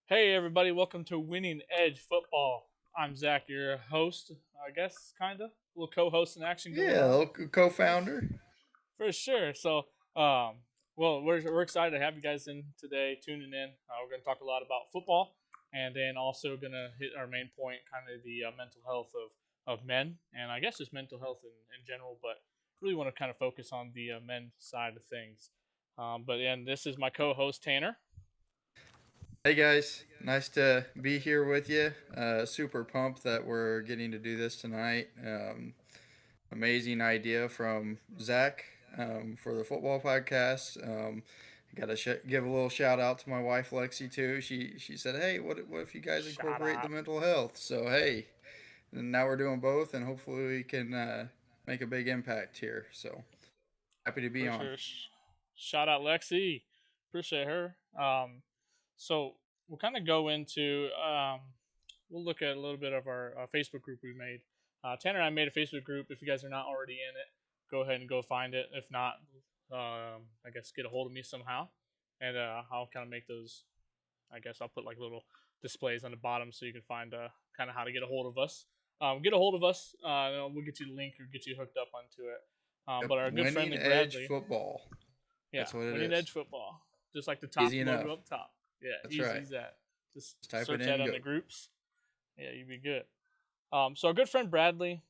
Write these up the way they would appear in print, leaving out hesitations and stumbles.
Hey everybody, welcome to Winning Edge Football. I'm Zach, your host, I guess, kinda. A little co-host in action going Yeah, on. co-founder. For sure. Um, we're excited to have you guys in today, tuning in. We're going to talk a lot about football, and then also going to hit our main point, kind of the mental health of men, and I guess just mental health in general, but really want to kind of focus on the men's side of things. But this is my co-host Tanner. Hey guys, nice to be here with you. Super pumped that we're getting to do this tonight. Amazing idea from Zach for the football podcast. Got to give a little shout out to my wife Lexi too. She said, "Hey, what if you guys Shout incorporate the out. mental health?" So hey, and now we're doing both, and hopefully we can make a big impact here. So happy to be For on. sure. Shout out Lexi. Appreciate her. So we'll kind of go into, we'll look at a little bit of our Facebook group we made. Tanner and I made a Facebook group. If you guys are not already in it, go ahead and go find it. If not, I guess get a hold of me somehow. And I'll kind of make those, I guess I'll put like little displays on the bottom so you can find kind of how to get a hold of us. Get a hold of us. We'll get you the link or get you hooked up onto it. Yep, But our good winning friendly edge Bradley, football. yeah, That's what it Winning is. Edge Football, just like the top Easy logo enough. up top. Yeah, That's easy right. as that. Just Just type it search in that and on go. the groups. Yeah, you'd be good. So our good friend Bradley,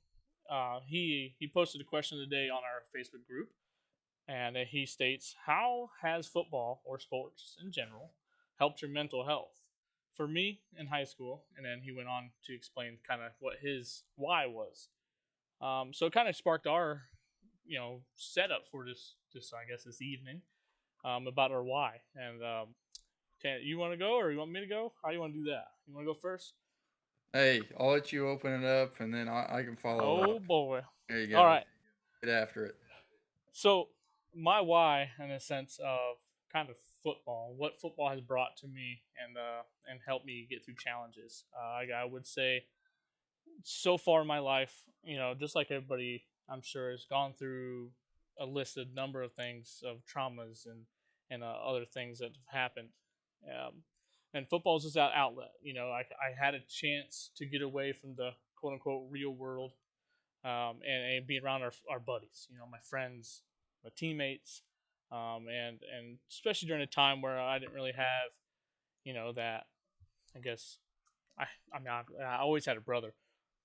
he posted a question of the day on our Facebook group, and he states, "How has football or sports in general helped your mental health?" For me in high school, and then he went on to explain kind of what his why was. So it kind of sparked our, setup for this I guess this evening, about our why. And you want to go or you want me to go? How you want to do that? You want to go first? Hey, I'll let you open it up and then I can follow Oh up. boy. There you All go. right. Get after it. So my why, in a sense of kind of football, what football has brought to me and helped me get through challenges. I would say so far in my life, just like everybody, I'm sure has gone through a listed number of things of traumas and other things that have happened. Um, and football is just that outlet. I had a chance to get away from the quote unquote real world, and be around our buddies, my friends, my teammates, and especially during a time where I didn't really have, that, I guess, I mean, I always had a brother,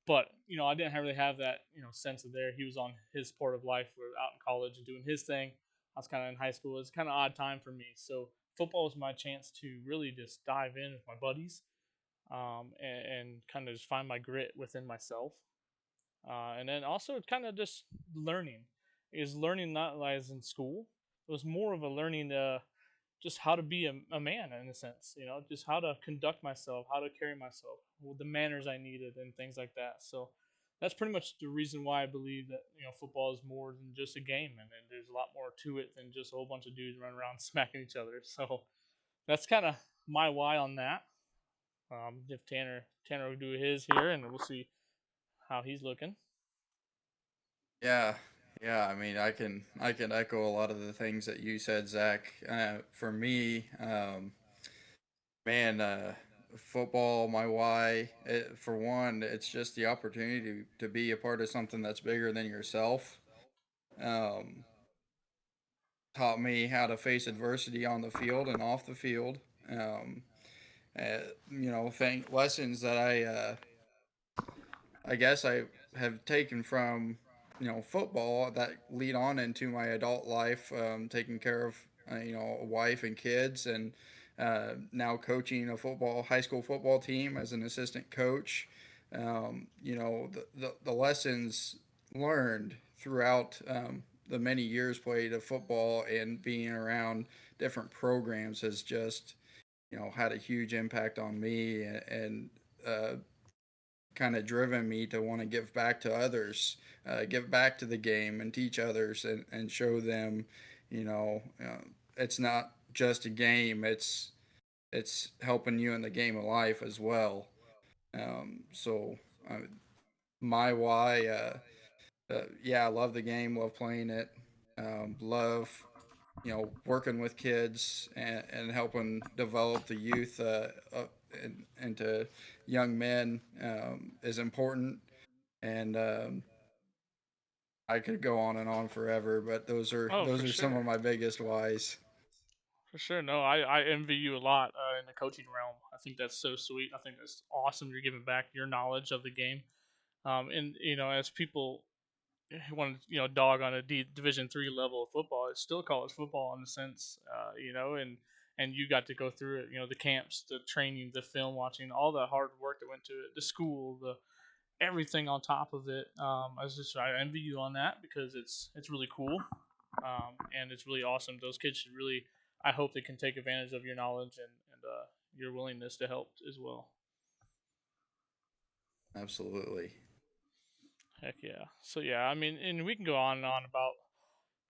but I didn't really have that sense of there. He was on his part of life. We were out in college and doing his thing. I was kind of in high school. It was kind of odd time for me. So football was my chance to really just dive in with my buddies, and kind of just find my grit within myself. And then also kind of just learning. Is learning not as in school. It was more of a learning just how to be a man in a sense, just how to conduct myself, how to carry myself, with the manners I needed, and things like that. So that's pretty much the reason why I believe that football is more than just a game, and there's a lot more to it than just a whole bunch of dudes running around smacking each other. So that's kind of my why on that. If Tanner will do his here, and we'll see how he's looking. Yeah. Yeah, I mean, I can echo a lot of the things that you said, Zach. For me, man, football, my why. For one, it's just the opportunity to be a part of something that's bigger than yourself. Um, Taught me how to face adversity on the field and off the field. Um, uh, think lessons that I guess I have taken from football that lead on into my adult life, taking care of a wife and kids, and now coaching a high school football team as an assistant coach. The lessons learned throughout the many years played of football and being around different programs has just had a huge impact on me and kind of driven me to want to give back to others, give back to the game and teach others and show them, it's not just a game. It's helping you in the game of life as well. So my why, yeah, I love the game, love playing it, love working with kids and helping develop the youth into young men is important. And I could go on and on forever, but Oh, those for are some of sure. my biggest whys. For sure. No, I envy you a lot in the coaching realm. I think that's so sweet. I think that's awesome. You're giving back your knowledge of the game. And as people want to dog on a Division 3 level of football, it's still college football in a sense. And you got to go through it. The camps, the training, the film watching, all the hard work that went to it, the school, the everything on top of it. I envy you on that because it's really cool, and it's really awesome. Those kids should really. I hope they can take advantage of your knowledge and your willingness to help as well. Absolutely. Heck yeah. So yeah, I mean, and we can go on and on about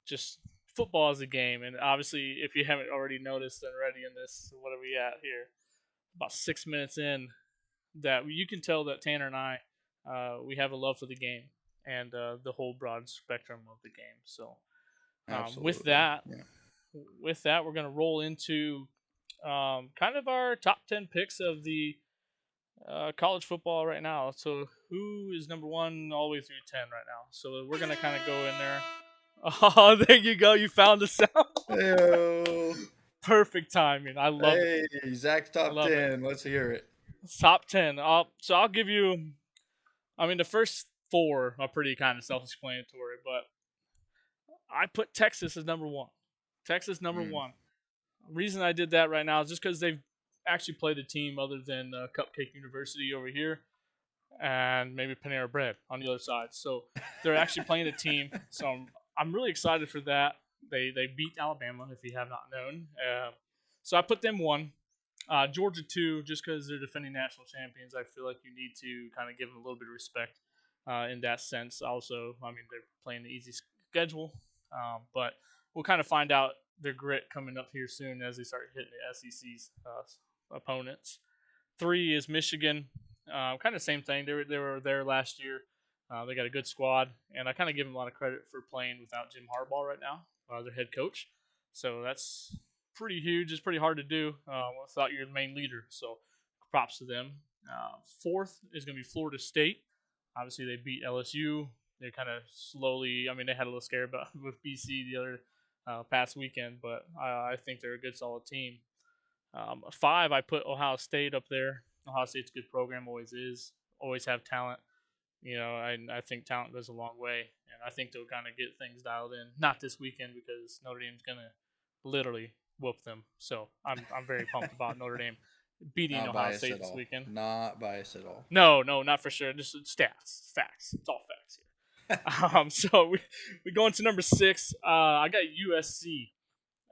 just football as a game, and obviously, if you haven't already noticed already in this, what are we at here? About 6 minutes in, that you can tell that Tanner and I, we have a love for the game and the whole broad spectrum of the game. So um, with Absolutely. that, Yeah. with that, we're gonna roll into kind of our top 10 picks of the college football right now. So who is number one all the way through 10 right now? So we're gonna kind of go in there. Oh, there you go. You found the sound. Heyo. Perfect timing. I love it. Hey, Zach's I top love it. 10. Let's hear it. Top 10. I'll give you. I mean, the first four are pretty kind of self-explanatory, but I put Texas as number one. Texas number Mm. one. Reason I did that right now is just because they've actually played a team other than Cupcake University over here and maybe Panera Bread on the other side. So they're actually playing a team. So I'm really excited for that. They beat Alabama, if you have not known. So I put them one. Georgia two, just because they're defending national champions. I feel like you need to kind of give them a little bit of respect in that sense. Also, I mean they're playing the easy schedule, but we'll kind of find out their grit coming up here soon as they start hitting the SEC's opponents. Three is Michigan. Kind of same thing. They were there last year. They got a good squad, and I kind of give them a lot of credit for playing without Jim Harbaugh right now, their head coach. So that's pretty huge. It's pretty hard to do without your main leader. So props to them. Fourth is going to be Florida State. Obviously, they beat LSU. They're kind of slowly. I mean, they had a little scare about with BC the other past weekend, but I think they're a good, solid team. Five, I put Ohio State up there. Ohio State's a good program, always is. Always have talent. I think talent goes a long way, and I think they'll kind of get things dialed in. Not this weekend because Notre Dame's gonna literally whoop them. So I'm very pumped about Notre Dame beating Not Ohio biased State at this all. weekend. Not biased at all. No, no, not for sure. Just stats, facts. It's all facts here. So we go into number six. I got USC.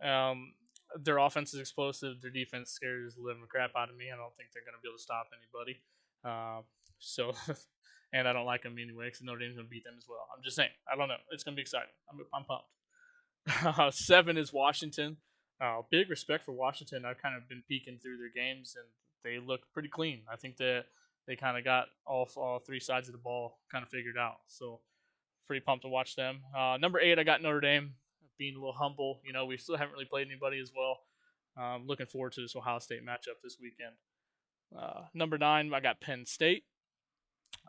Um, their offense is explosive. Their defense scares the living crap out of me. I don't think they're going to be able to stop anybody. So, and I don't like them anyway because Notre Dame's going to beat them as well. I'm just saying. I don't know. It's going to be exciting. I'm pumped. Seven is Washington. Big respect for Washington. I've kind of been peeking through their games and they look pretty clean. I think that they kind of got all three sides of the ball kind of figured out. So pretty pumped to watch them. Number eight, I got Notre Dame. Being a little humble, we still haven't really played anybody as well. Looking forward to this Ohio State matchup this weekend. Number nine, I got Penn State.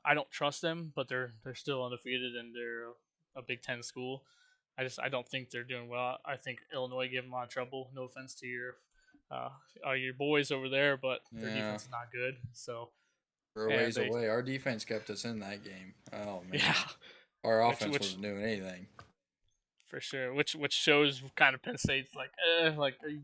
I don't trust them, but they're still undefeated and they're a Big Ten school. I don't think they're doing well. I think Illinois gave them a lot of trouble. No offense to uh, your boys over there, but their Yeah. defense is not good. So We're a and ways they away. Our defense kept us in that game. Oh yeah, man. Our which offense which wasn't doing anything. for sure. Which shows kind of Penn State's like,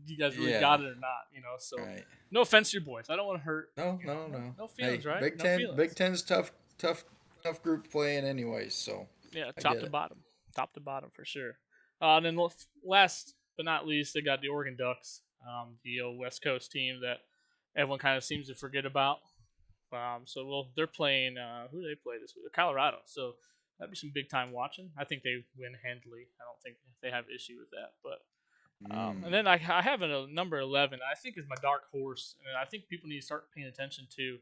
you guys really Yeah. got it or not? So Right. no offense to your boys. I don't want to hurt. No, no, no. No Hey, feelings, right? Big No Ten. Big feelings. Ten's tough group playing anyways. So Yeah, I top get to it. bottom, top to bottom for sure. And then last but not least, they got the Oregon Ducks, the West Coast team that everyone kind of seems to forget about. So they're playing. Who do they play this week? Colorado. So that'd be some big time watching. I think they win handily. I don't think they have issue with that. But and Mm. then I have a number 11. I think is my dark horse, and I think people need to start paying attention to.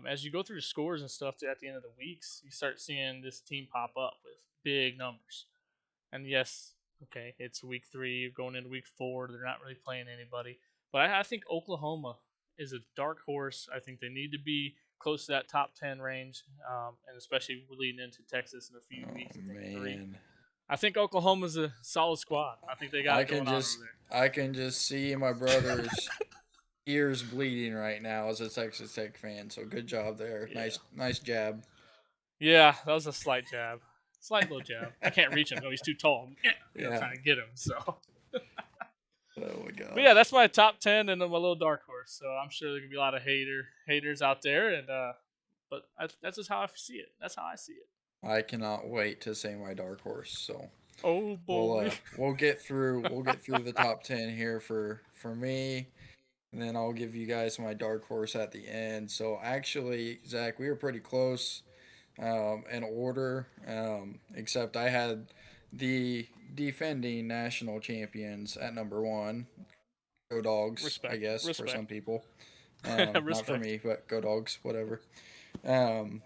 As you go through the scores and stuff at the end of the weeks, you start seeing this team pop up with big numbers. And yes, okay, it's week 3 going into week 4. They're not really playing anybody, but I think Oklahoma. is a dark horse. I think they need to be close to that top 10 range, and especially leading into Texas in a few Oh weeks. I think three. man, I think Oklahoma's a solid squad. I think they got I it can going on over just I can just see my brother's ears bleeding right now as a Texas Tech fan. So good job there. there. Yeah. Nice jab. Yeah, that was a slight jab. Slight little jab. I can't reach him. No, he's too tall. Yeah. Trying to get him. So, Oh my but yeah, gosh. that's my top 10, and I'm a little dark horse. So I'm sure there can be a lot of haters out there, and but that's just how I see it. That's how I see it. I cannot wait to say my dark horse. So Oh boy. we'll get through the top 10 here for me, and then I'll give you guys my dark horse at the end. So actually, Zach, we were pretty close in order, except I had the defending national champions at number one. Go Dogs, I Respect. guess, for some Respect. people. Not for Respect. me, but go Dogs, whatever. Um,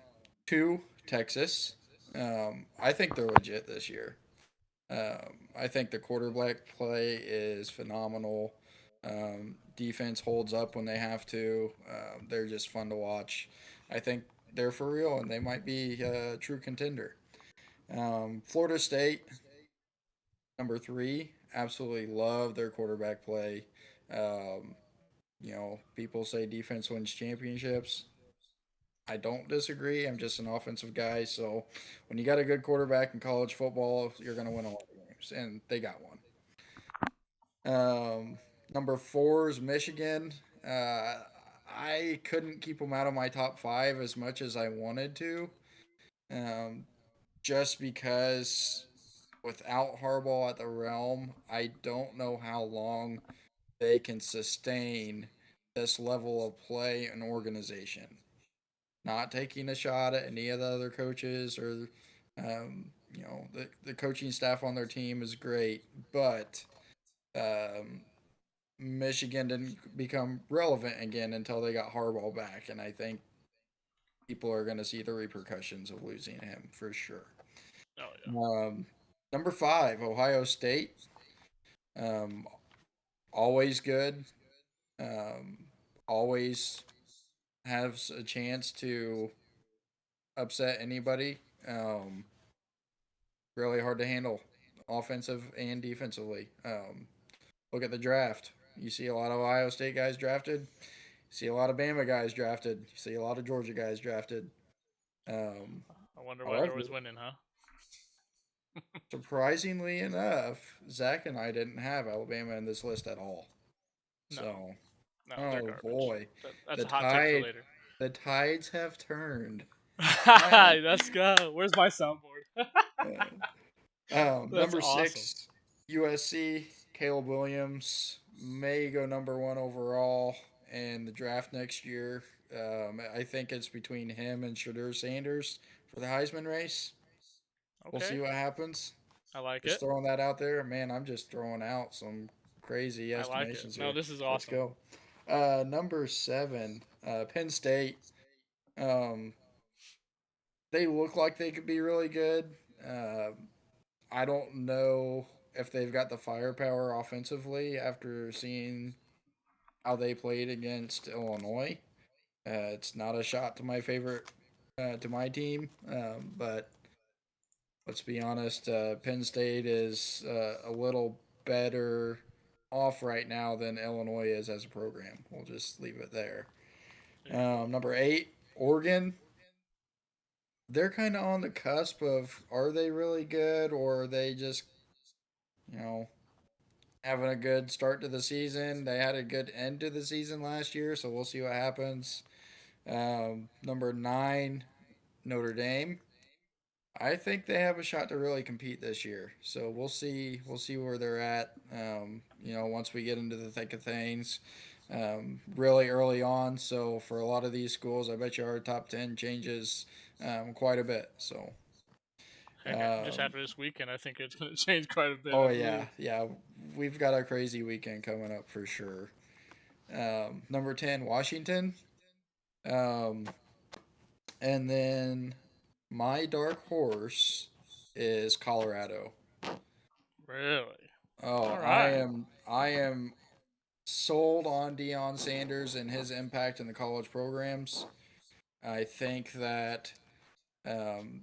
two, Texas. I think they're legit this year. I think the quarterback play is phenomenal. Defense holds up when they have to. They're just fun to watch. I think they're for real, and they might be a true contender. Florida State, number three. Absolutely love their quarterback play. Um, people say defense wins championships. I don't disagree. I'm just an offensive guy. So when you got a good quarterback in college football, you're going to win a lot of games. And they got one. Number four is Michigan. I couldn't keep them out of my top five as much as I wanted to, um, just because without Harbaugh at the realm, I don't know how long they can sustain this level of play and organization. Not taking a shot at any of the other coaches or, the coaching staff on their team is great, but um, Michigan didn't become relevant again until they got Harbaugh back, and I think people are going to see the repercussions of losing him for sure. Oh yeah. Um, Number five, Ohio State. Um, Always good. Um, Always has a chance to upset anybody. Really hard to handle, offensive and defensively. Look at the draft. You see a lot of Ohio State guys drafted. You see a lot of Bama guys drafted. You see a lot of Georgia guys drafted. Um, I wonder why they're However, always winning, huh? surprisingly enough, Zach and I didn't have Alabama in this list at all. No. So, No, they're oh garbage. boy, That's the a hot take for tide, later. the tides have turned. Uh, Let's go. Where's my soundboard? That's Number awesome. six, USC. Caleb Williams may go number one overall in the draft next year. I think it's between him and Shadur Sanders for the Heisman race. We'll see Okay. what happens. I like Just it. throwing that out there. Man, I'm just throwing out some crazy I like it. estimations No, here. this is Let's awesome. go. Number seven, Penn State. Um, they look like they could be really good. Uh, I don't know if they've got the firepower offensively after seeing how they played against Illinois. It's not a shot to my favorite, to my team, but let's be honest. Penn State is a little better off right now than Illinois is as a program. We'll just leave it there. There you go. Number eight, Oregon. They're kind of on the cusp of are they really good or are they just, you know, having a good start to the season. They had a good end to the season last year, so we'll see what happens. Number nine, Notre Dame. I think they have a shot to really compete this year. So we'll see. We'll see where they're at. Once we get into the thick of things, really early on. So for a lot of these schools, I bet you our top 10 changes quite a bit. So, Heck, just um, after this weekend, I think it's going to change quite a bit, oh I yeah, believe. yeah, we've got a crazy weekend coming up for sure. Number 10, Washington. Um, and then my dark horse is Colorado. Really? Oh, All I right. am I am sold on Deion Sanders and his impact in the college programs. I think that um,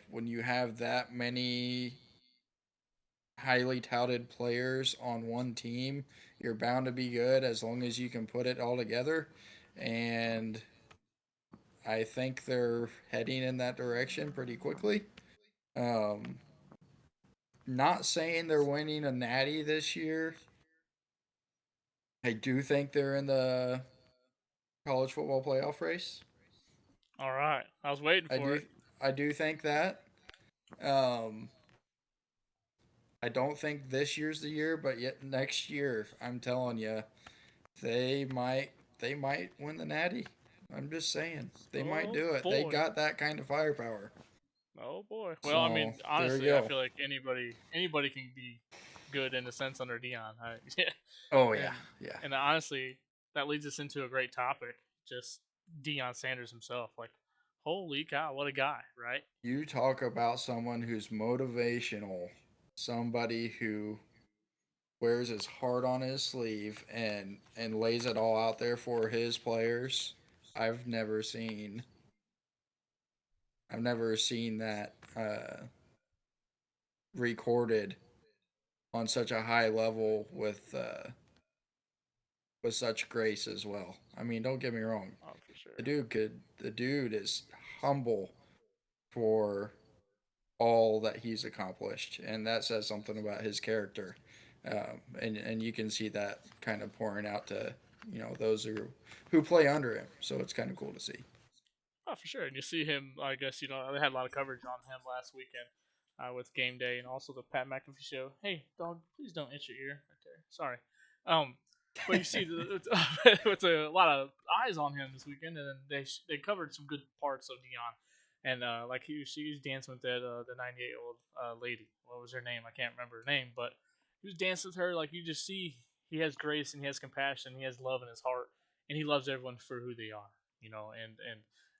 when you have that many highly touted players on one team, you're bound to be good as long as you can put it all together. And I think they're heading in that direction pretty quickly. Um, Not saying they're winning a natty this year. I do think they're in the college football playoff race. All right, I was waiting I for do it. I do think that. Um, I don't think this year's the year, but yet next year, I'm telling you, they might they might win the natty. I'm just saying they might Oh do it. They boy. got that kind of firepower. Oh boy. Well, I So mean, there you honestly, I go. feel like anybody can be good in a sense under Dion. Yeah. Oh yeah, and yeah. and honestly, that leads us into a great topic. Just Dion Sanders himself. Like, holy cow, what a guy, right? You talk about someone who's motivational, somebody who wears his heart on his sleeve and lays it all out there for his players. I've never seen I've never seen that recorded on such a high level with such grace as well. I mean, don't get me wrong. Oh, for sure. The dude is humble for all that he's accomplished, and that says something about his character. And you can see that kind of pouring out to those who play under him. So it's kind of cool to see. Oh, for sure. And you see him, I guess, they had a lot of coverage on him last weekend with game day and also the Pat McAfee show. Hey, dog, please don't itch your ear right there. Sorry. Um, but you see, with a lot of eyes on him this weekend, and then they covered some good parts of Dion. And like she was dancing with that the 98-year-old lady. What was her name? I can't remember her name, but he was dancing with her. Like you just see, he has grace and he has compassion. He has love in his heart, and he loves everyone for who they are.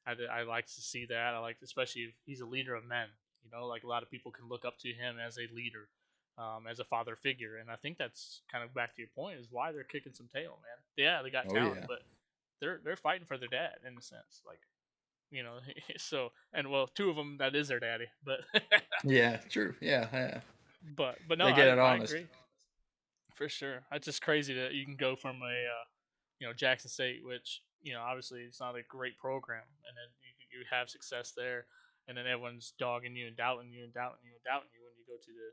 And I like to see that. I like, especially if he's a leader of men. Like a lot of people can look up to him as a leader, as a father figure, and I think that's kind of back to your point is why they're kicking some tail, man. Yeah, they got Oh talent, yeah, but they're fighting for their dad in a sense, like so. And well, two of them that is their daddy, but yeah, true, yeah, yeah. but no, They get I it I honest. agree for sure. It's just crazy that you can go from a Jackson State, which obviously it's not a great program, and then you have success there, and then everyone's dogging you and doubting you and doubting you and doubting you when you go to the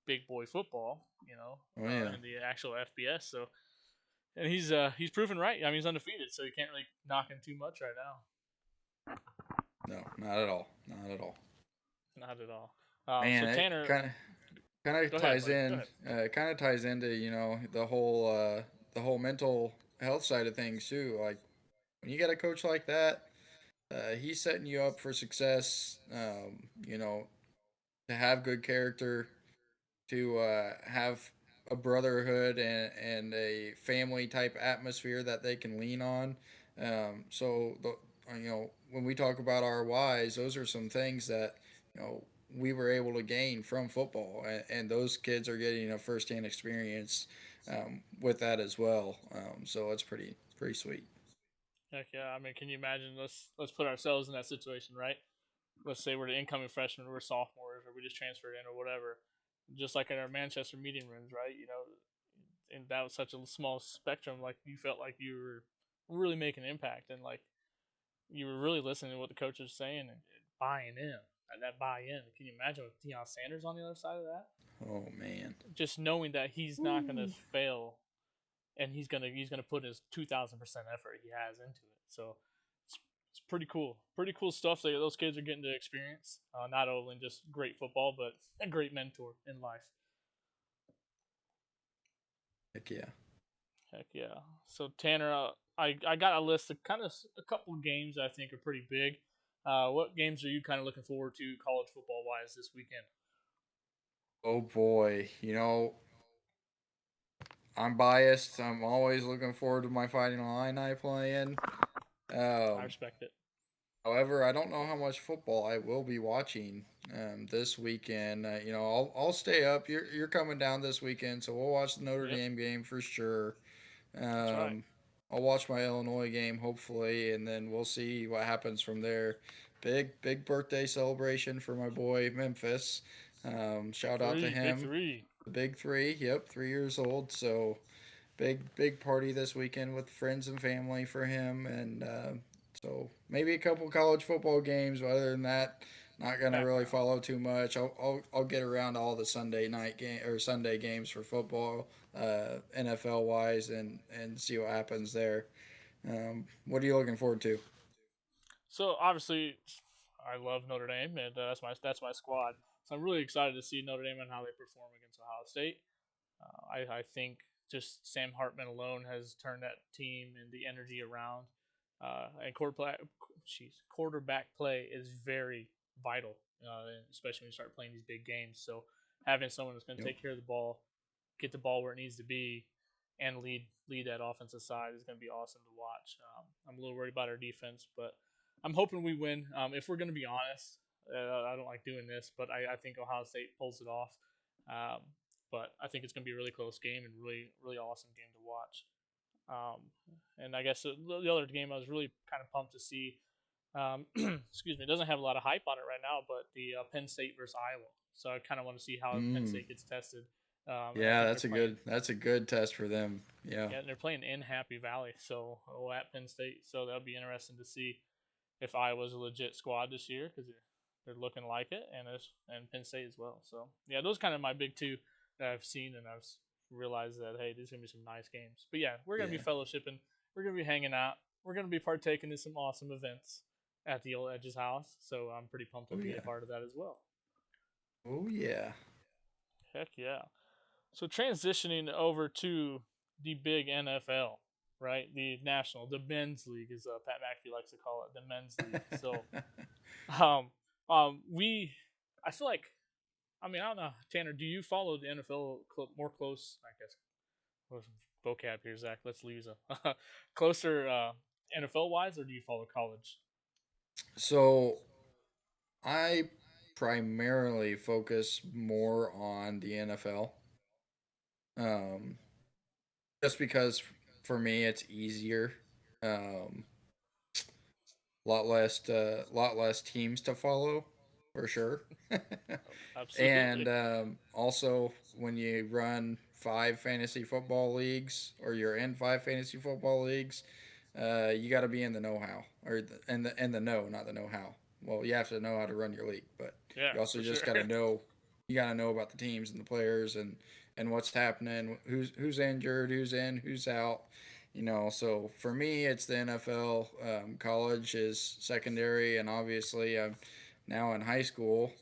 big boy football, Oh yeah, in the actual FBS. So and he's proven right. I mean, he's undefeated, so you can't really knock him too much right now. no, not at all, not at all. Not at all. So Man, it Tanner, kind of go ahead, ties buddy. Go in. ahead. It kind of ties into the whole mental health side of things too. Like when you get a coach like that, he's setting you up for success. To have good character, to have a brotherhood and a family type atmosphere that they can lean on. When we talk about our whys, those are some things that you know we were able to gain from football, and those kids are getting a firsthand experience with that as well. So it's pretty sweet. Heck yeah! I mean, can you imagine? Let's put ourselves in that situation, right? Let's say we're the incoming freshmen, we're sophomores, or we just transferred in, or whatever. Just like in our Manchester meeting rooms, right? And that was such a small spectrum. Like you felt like you were really making an impact, and like you were really listening to what the coach was saying and buying in. And that buy-in. Can you imagine with Deion Sanders on the other side of that? Oh man. Just knowing that he's not going to Woo. fail, and he's gonna put his 2,000% effort he has into it. So it's pretty cool. Pretty cool stuff that those kids are getting to experience. Not only just great football, but a great mentor in life. Heck yeah. Heck yeah. So Tanner, I got a list of kind of a couple of games I think are pretty big. What games are you kind of looking forward to college football wise this weekend? Oh boy. I'm biased. I'm always looking forward to my Fighting Illini playing. I Um, respect it. However, I don't know how much football I will be watching this weekend. I'll stay up. You're coming down this weekend, so we'll watch the Notre Yep, Dame game for sure. that's right. Um, I'll watch my Illinois game hopefully, and then we'll see what happens from there. Big birthday celebration for my boy Memphis. Shout out to Big him. three. The big three. Yep, 3 years old. So big party this weekend with friends and family for him, and so maybe a couple college football games. But other than that, not gonna really Background. follow too much. I'll get around all the Sunday night game or Sunday games for football, NFL wise, and see what happens there. What are you looking forward to? So obviously, I love Notre Dame, and that's my squad. So I'm really excited to see Notre Dame and how they perform against Ohio State. I think just Sam Hartman alone has turned that team and the energy around. And quarterback play is very vital, especially when you start playing these big games. So having someone that's going to Yep. take care of the ball, get the ball where it needs to be, and lead that offensive side is going to be awesome to watch. I'm a little worried about our defense, but I'm hoping we win. If we're going to be honest, I don't like doing this, but I think Ohio State pulls it off. Um, but I think it's going to be a really close game and really awesome game to watch. Um, and I guess the other game I was really kind of pumped to see. Excuse me, it doesn't have a lot of hype on it right now, but the Penn State versus Iowa. So I kind of want to see how Penn Mm. State gets tested. And I Yeah, think they're playing. that's a good test for them. Yeah. Yeah, they're playing in Happy Valley, so at Penn State. So that'll be interesting to see if Iowa's a legit squad this year because they're looking like it, and Penn State as well. So yeah, those kind of my big two that I've seen, and I've realized that hey, there's gonna be some nice games. But yeah, we're gonna be Yeah. fellowshipping, we're gonna be hanging out, we're gonna be partaking in some awesome events at the old Edge's house. So I'm pretty pumped to Oh be a yeah. part of that as well. Oh yeah. Heck yeah! So transitioning over to the big NFL, right? The national, the men's league, as Pat McAfee likes to call it, the men's league. So Um, we, I feel like, I mean, I don't know, Tanner. Do you follow the NFL more close? I guess what's vocab here, Zach. Let's use a closer NFL wise, or do you follow college? So I primarily focus more on the NFL. Um, just because for me it's easier. Um, lot less teams to follow for sure. Oh, absolutely. And also, when you run 5 fantasy football leagues or you're in 5 fantasy football leagues, you got to be in the know-how or the know, not the know-how. Well, you have to know how to run your league, but Yeah, you also for sure. just got to know. You got to know about the teams and the players and what's happening, who's injured, who's in, who's out. So for me, it's the NFL. College is secondary, and obviously, I'm now in high school,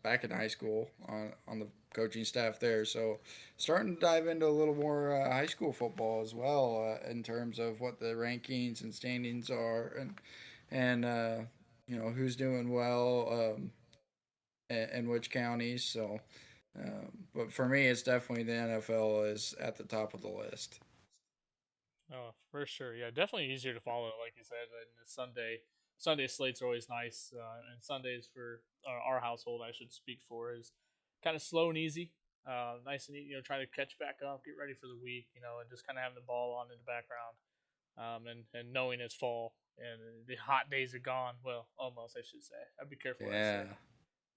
back in high school on the coaching staff there. So starting to dive into a little more high school football as well in terms of what the rankings and standings are and who's doing well and which counties. So, but for me, it's definitely the NFL is at the top of the list. Oh, for sure. Yeah, definitely easier to follow, like you said. And the Sunday slates are always nice, and Sundays for our household, I should speak for, is kind of slow and easy. Nice and easy, trying to catch back up, get ready for the week, and just kind of having the ball on in the background, and knowing it's fall and the hot days are gone. Well, almost, I should say. I'd be careful what I say. Yeah,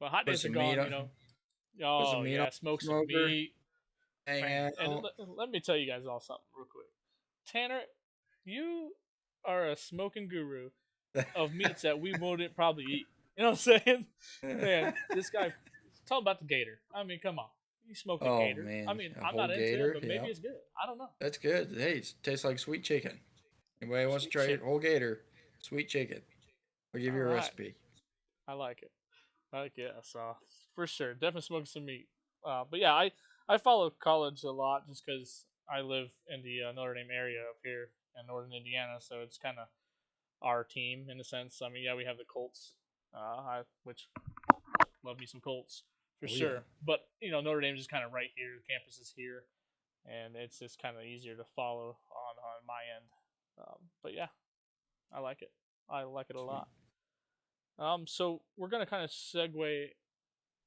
But hot put days are some meat gone. on, put some Oh meat on yeah, the smoke some smoker, meat, hang fan. And out. let me tell you guys all something real quick. Tanner, you are a smoking guru of meats that we wouldn't probably eat. You know what I'm saying? Man, this guy, tell about the gator. I mean, come on. You smoked a Oh gator. I man, mean, a I'm whole not into it, gator. but maybe Yeah, it's good. I don't know. that's good. Hey, it tastes like sweet chicken. Anybody wants to Sweet try it? chicken. Whole gator, sweet chicken. I'll give All you a right. recipe. I like it. Yeah, so for sure, definitely smoking some meat. But yeah, I follow college a lot just because I live in the Notre Dame area up here in northern Indiana, so it's kind of our team in a sense. I mean, yeah, we have the Colts, which love me some Colts for Oh yeah, sure. But Notre Dame is kind of right here. The campus is here, and it's just kind of easier to follow on my end. But yeah, I like it. I like it a sweet. lot. So we're gonna kind of segue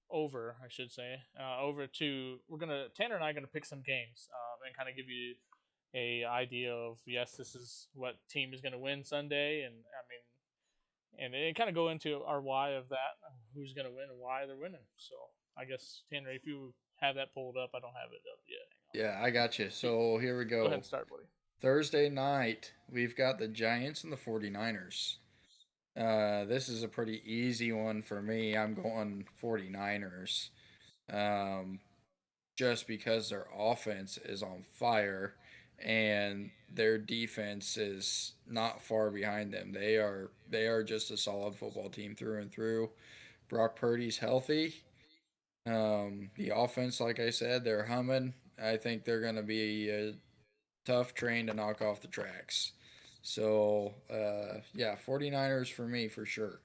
over, I should say, over to we're gonna Tanner and I are gonna pick some games and kind of give you a idea of yes, this is what team is gonna win Sunday, and I mean, and kind of go into our why of that, who's gonna win and why they're winning. So I guess Tanner, if you have that pulled up, I don't have it up yet. Yeah, I got you. Hang on. So here we Go ahead go. and start, buddy. Thursday night, we've got the Giants and the 49ers. This is a pretty easy one for me. I'm going 49ers. Um, just because their offense is on fire and their defense is not far behind them. They are just a solid football team through and through. Brock Purdy's healthy. The offense, like I said, they're humming. I think they're going to be a tough train to knock off the tracks. So, yeah, 49ers for me for sure.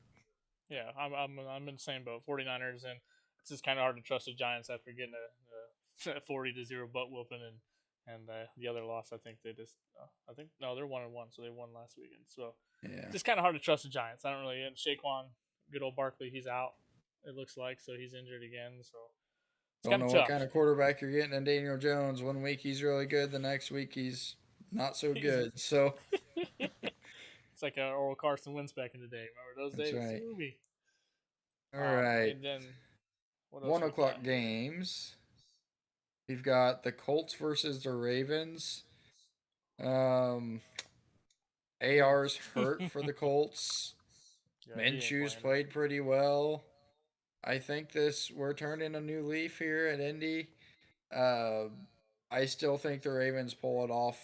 Yeah, I'm in the same boat. 49ers, and it's just kind of hard to trust the Giants after getting a 40-0 butt whooping, and the other loss. I think they just I think no, they're 1-1, so they won last weekend. So Yeah. just kind of hard to trust the Giants. I don't really. And Saquon, good old Barkley, he's out. It looks like so he's injured again. So it's Don't kind of know what tough. kind of quarterback you're getting in Daniel Jones. One week he's really good, the next week he's not so He's good. So, it's like Oral Carson Wentz back in the day. Remember those that's days? right. Ooh, All right. and then what else One we got o'clock here? games. We've got the Colts versus the Ravens. Um, AR's hurt for the Colts. Yeah, he ain't Minshew's playing. played pretty well. I think this we're turning a new leaf here at Indy. Uh, I still think the Ravens pull it off.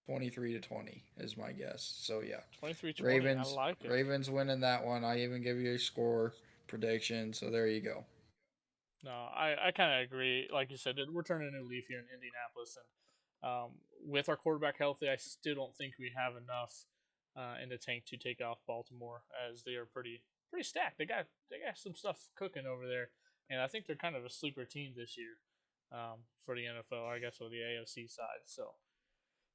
23-20 is my guess. So yeah, 23-20. I Ravens like it. Ravens winning that one. I even give you a score prediction. So there you go. No, I kind of agree. Like you said, we're turning a new leaf here in Indianapolis, and with our quarterback healthy, I still don't think we have enough in the tank to take off Baltimore, as they are pretty stacked. They got some stuff cooking over there, and I think they're kind of a sleeper team this year for the NFL. I guess on the AFC side. So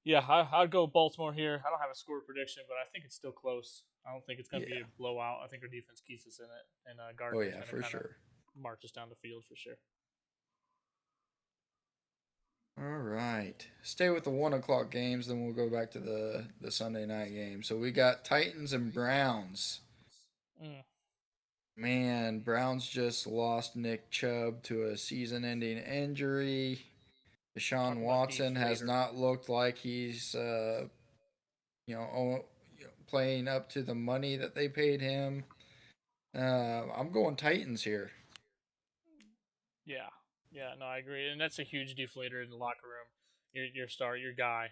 yeah, I'd go Baltimore here. I don't have a score prediction, but I think it's still close. I don't think it's going to be Yeah. a blowout. I think our defense keeps us in it, and Oh Gardner's yeah, going to for kind of sure. march us down the field for sure. All right. Stay with the 1 o'clock games, then we'll go back to the Sunday night game. So we got Titans and Browns. Mm. Man, Browns just lost Nick Chubb to a season-ending injury. Talk Deshaun about Watson has deflator. not looked like he's playing up to the money that they paid him. I'm going Titans here. Yeah, yeah, no, I agree, and that's a huge deflator in the locker room. Your star, your guy,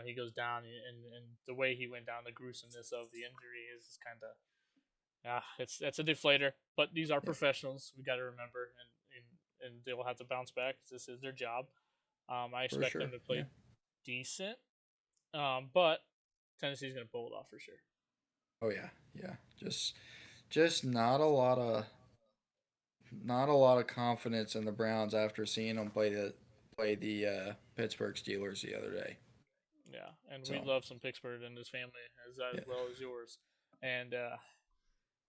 he goes down, and the way he went down, the gruesomeness of the injury is kind of it's that's a deflator. But these are Yeah, professionals. We got to remember, and they will have to bounce back. This is their job. I for expect them sure. to Yeah. play decent, but Tennessee's going to pull it off for sure. Oh yeah. Yeah. Just not a lot of confidence in the Browns after seeing them play the Pittsburgh Steelers the other day. Yeah, and we So love some Pittsburgh in this family as yeah. well as yours. And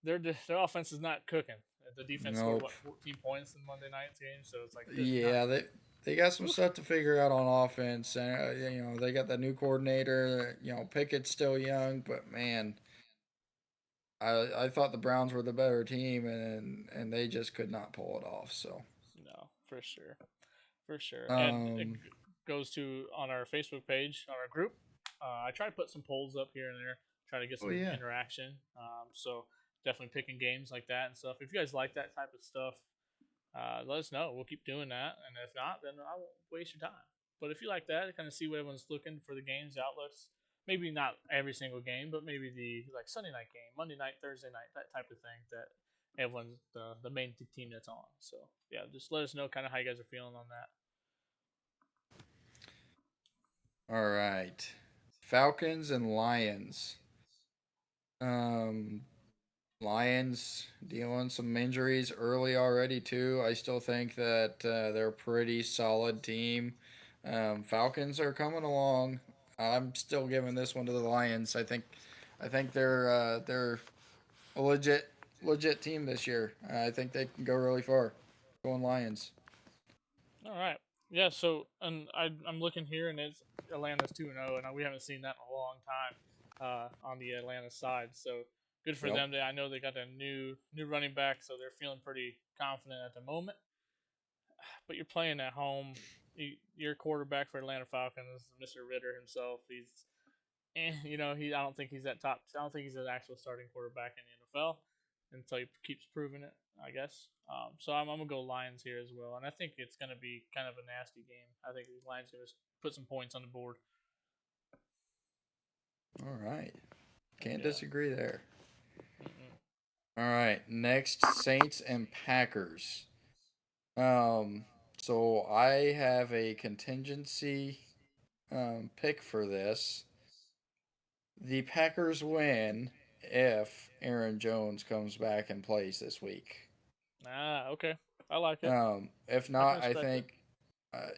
their offense is not cooking. The defense scored Nope. what 14 points in Monday night's game, so it's like good Yeah, night. they got some Oof. stuff to figure out on offense, and they got the new coordinator. Pickett's still young, but man, I thought the Browns were the better team, and they just could not pull it off. So No, for sure. And it um, goes to on our Facebook page, on our group. I try to put some polls up here and there, try to get oh some yeah, interaction. So definitely picking games like that and stuff. If you guys like that type of stuff, let us know. We'll keep doing that. And if not, then I won't waste your time. But if you like that, kind of see what everyone's looking for the games, outlooks. Maybe not every single game, but maybe the like Sunday night game, Monday night, Thursday night, that type of thing that everyone's the main team that's on. So yeah, just let us know kind of how you guys are feeling on that. all right. Falcons and Lions. Um, Lions dealing some injuries early already too. I still think that they're a pretty solid team. Falcons are coming along. I'm still giving this one to the Lions. I think they're a legit team this year. I think they can go really far. Going Lions. All right. Yeah. So, and I'm looking here, and it's Atlanta's 2-0, and we haven't seen that in a long time on the Atlanta side. So good for Yep. them. I know they got a new running back, so they're feeling pretty confident at the moment. But you're playing at home. Your quarterback for Atlanta Falcons, Mr. Ritter himself. I don't think he's that top. I don't think he's an actual starting quarterback in the NFL until he keeps proving it, I guess. So I'm gonna go Lions here as well, and I think it's gonna be kind of a nasty game. I think the Lions gonna put some points on the board. All right. Can't Yeah. disagree there. Mm-mm. All right. Next, Saints and Packers. Um, so I have a contingency pick for this. The Packers win if Aaron Jones comes back and plays this week. Okay. I like it. If I can not, I respect it. think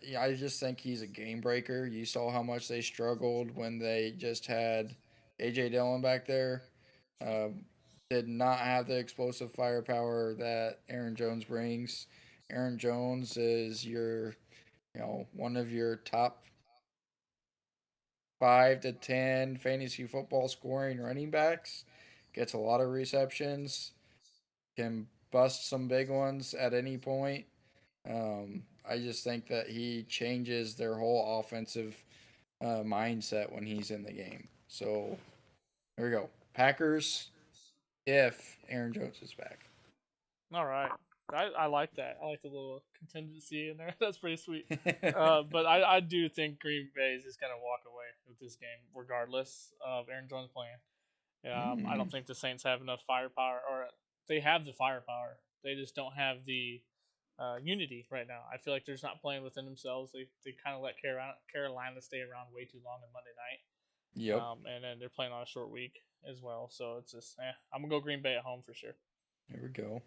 yeah, I just think he's a game breaker. You saw how much they struggled when they just had AJ Dillon back there. Um, did not have the explosive firepower that Aaron Jones brings. Aaron Jones is one of your top 5 to 10 fantasy football scoring running backs. Gets a lot of receptions. Can bust some big ones at any point. I just think that he changes their whole offensive mindset when he's in the game. So there we go. Packers if Aaron Jones is back. All right. I like that. I like the little contingency in there. That's pretty sweet. But I do think Green Bay is just gonna walk away with this game, regardless of Aaron Jones playing. I don't Mm, think the Saints have enough firepower, or they have the firepower. They just don't have the unity right now. I feel like they're just not playing within themselves. They kind of let Carolina stay around way too long on Monday night, yep. and then they're playing on a short week as well. So it's just, I'm gonna go Green Bay at home for sure. There we go.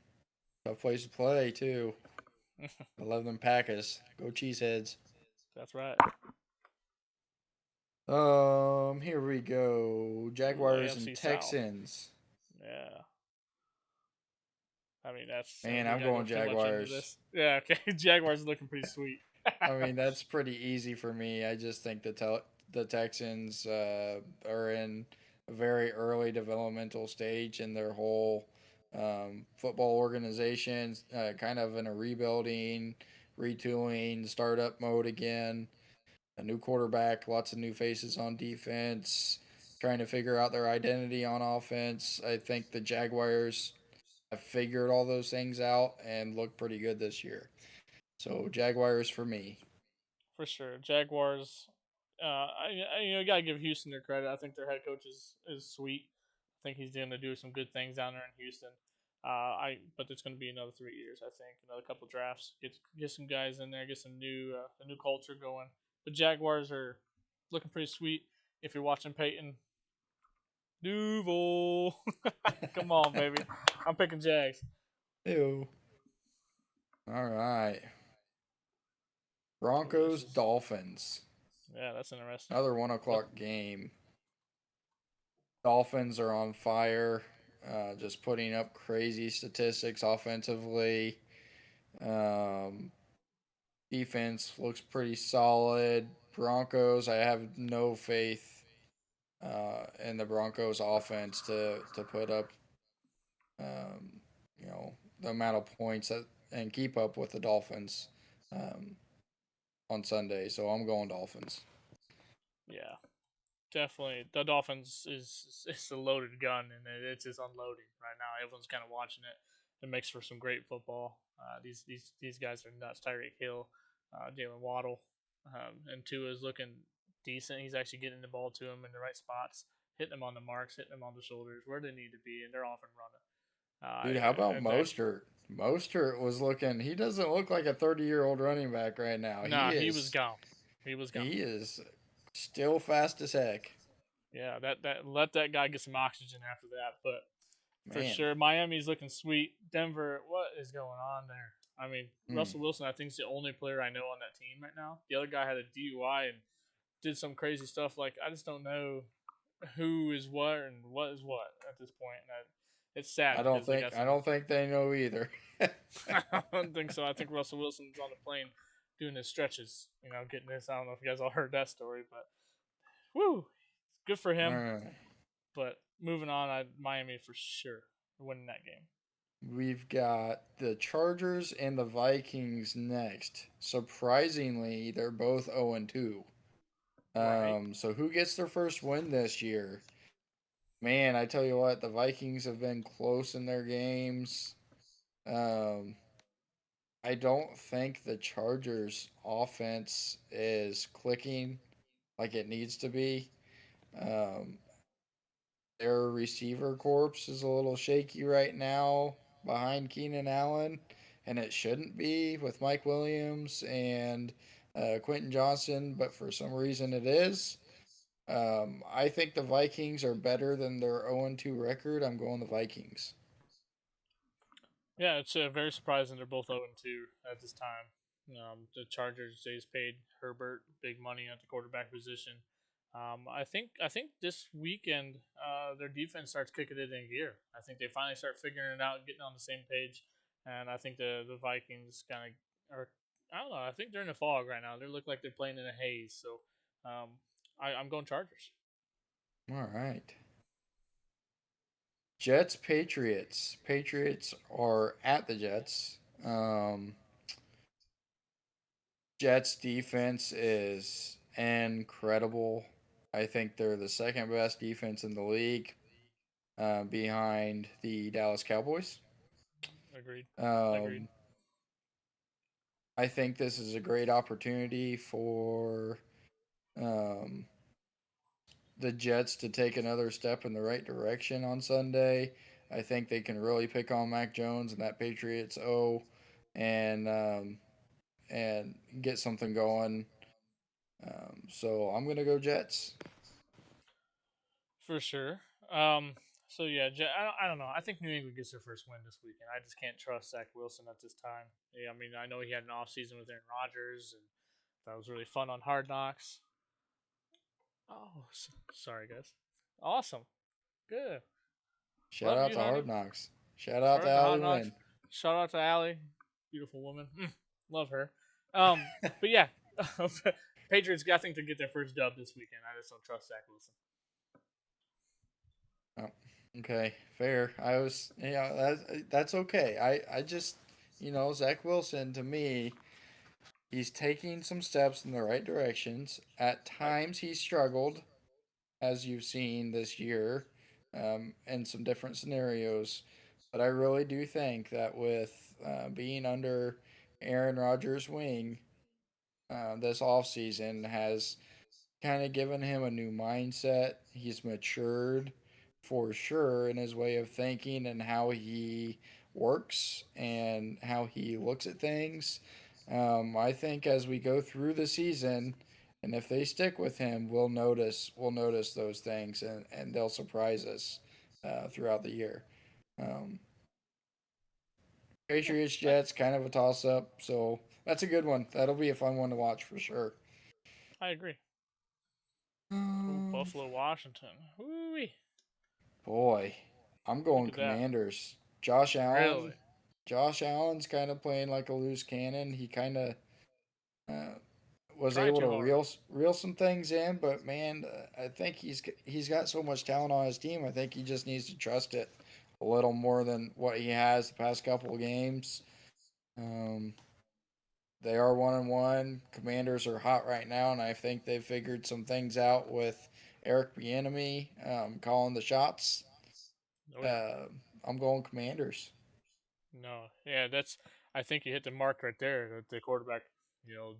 Tough place to play too. I love them Packers. Go Cheeseheads. That's right. Here we go. Ooh, Jaguars and AFC South. Texans. Yeah. I mean, that's Man, we I'm gotta go going too much into Jaguars. this. Yeah. Okay. Jaguars are looking pretty sweet. I mean, that's pretty easy for me. I just think the Texans are in a very early developmental stage in their whole football organization, kind of in a rebuilding, retooling, startup mode again. A new quarterback, lots of new faces on defense, trying to figure out their identity on offense. I think the Jaguars have figured all those things out and look pretty good this year. So Jaguars for me. For sure. Jaguars. You gotta give Houston their credit. I think their head coach is sweet. I think he's going to do some good things down there in Houston. But it's going to be another 3 years. I think another couple drafts. Get some guys in there. Get some new a new culture going. The Jaguars are looking pretty sweet. If you're watching Peyton Duval, come on, baby. I'm picking Jags. Ew. All right. Ooh, this Broncos, is Dolphins. yeah, that's interesting. Another one What? o'clock game. Dolphins are on fire, just putting up crazy statistics offensively. Um, Defense looks pretty solid. Broncos, I have no faith in the Broncos offense to put up, um, the amount of points and keep up with the Dolphins um, on Sunday. So I'm going Dolphins. Yeah, definitely. The Dolphins is a loaded gun, and it's just unloading right now. Everyone's kind of watching it. It makes for some great football. These guys are nuts. Tyreek Hill, Jalen Waddle, and Tua is looking decent. He's actually getting the ball to him in the right spots, hitting them on the marks, hitting them on the shoulders where they need to be, and they're off and running. Dude, how about And that Mostert? Mostert was looking. He doesn't look like a 30-year-old running back right now. He Nah, he was is. gone. He was gone. He is still fast as heck. Yeah, that let that guy get some oxygen after that. But for Man. sure, Miami's looking sweet. Denver, what is going on there? I mean, Hmm. Russell Wilson, I think, is the only player I know on that team right now. The other guy had a DUI and did some crazy stuff. Like, I just don't know who is what and what is what at this point. And it's sad I don't because they think got I some. don't think they know either. I don't think so. I think Russell Wilson's on the plane doing his stretches. Getting this. I don't know if you guys all heard that story, but woo, good for All him. right. But moving on, Miami for sure winning that game. We've got the Chargers and the Vikings next. Surprisingly, they're both 0 and 2. Right. So who gets their first win this year? Man, I tell you what, the Vikings have been close in their games. Um, I don't think the Chargers offense is clicking like it needs to be. Um, their receiver corps is a little shaky right now behind Keenan Allen, and it shouldn't be with Mike Williams and Quentin Johnson, but for some reason it is. I think the Vikings are better than their 0-2 record. I'm going the Vikings. Yeah, it's very surprising they're both 0-2 at this time. The Chargers they just paid Herbert big money at the quarterback position. I think this weekend their defense starts kicking it in gear. I think they finally start figuring it out, getting on the same page, and I think the Vikings kind of are. I don't know. I think they're in a fog right now. They look like they're playing in a haze. So um, I'm going Chargers. All right. Jets, Patriots. Patriots are at the Jets. Jets defense is incredible. I think they're the second best defense in the league, behind the Dallas Cowboys. Agreed. Agreed. Um, I think this is a great opportunity for um, the Jets to take another step in the right direction on Sunday. I think they can really pick on Mac Jones and that Patriots and and get something going. So I'm gonna go Jets. For sure. So yeah, I don't know. I think New England gets their first win this weekend. I just can't trust Zach Wilson at this time. Yeah, I mean, I know he had an off season with Aaron Rodgers, and that was really fun on Hard Knocks. Oh, sorry guys. Awesome. Good. Shout Love out you, to Hard honey. Knocks. Shout out Shout to out to Ali Hard Knocks. Wynn. Shout out to Allie. Beautiful woman. Love her. But yeah, Patriots. I think to get their first dub this weekend. I just don't trust Zach Wilson. Oh, okay, fair. I was, that's okay. I just, Zach Wilson to me, he's taking some steps in the right directions. At Right. times he struggled, as you've seen this year, in some different scenarios. But I really do think that with being under Aaron Rodgers' wing this offseason has kind of given him a new mindset. He's matured for sure in his way of thinking and how he works and how he looks at things. I think as we go through the season, and if they stick with him, we'll notice those things and they'll surprise us throughout the year. Um, Yeah, Patriots I, Jets kind of a toss up, so that's a good one. That'll be a fun one to watch for sure. I agree. Ooh, Um, Buffalo, Washington. Ooh, Boy, I'm look going at that. Commanders. Josh Allen. Really? Josh Allen's kind of playing like a loose cannon. He kind of uh, was Trying able too to hard. reel some things in, but man, I think he's got so much talent on his team. I think he just needs to trust it a little more than what he has the past couple of games. Um, they are 1-1. Commanders are hot right now, and I think they've figured some things out with Eric Bieniemy calling the shots. Oh yeah. Uh, I'm going Commanders. No. Yeah, that's. I think you hit the mark right there. The quarterback,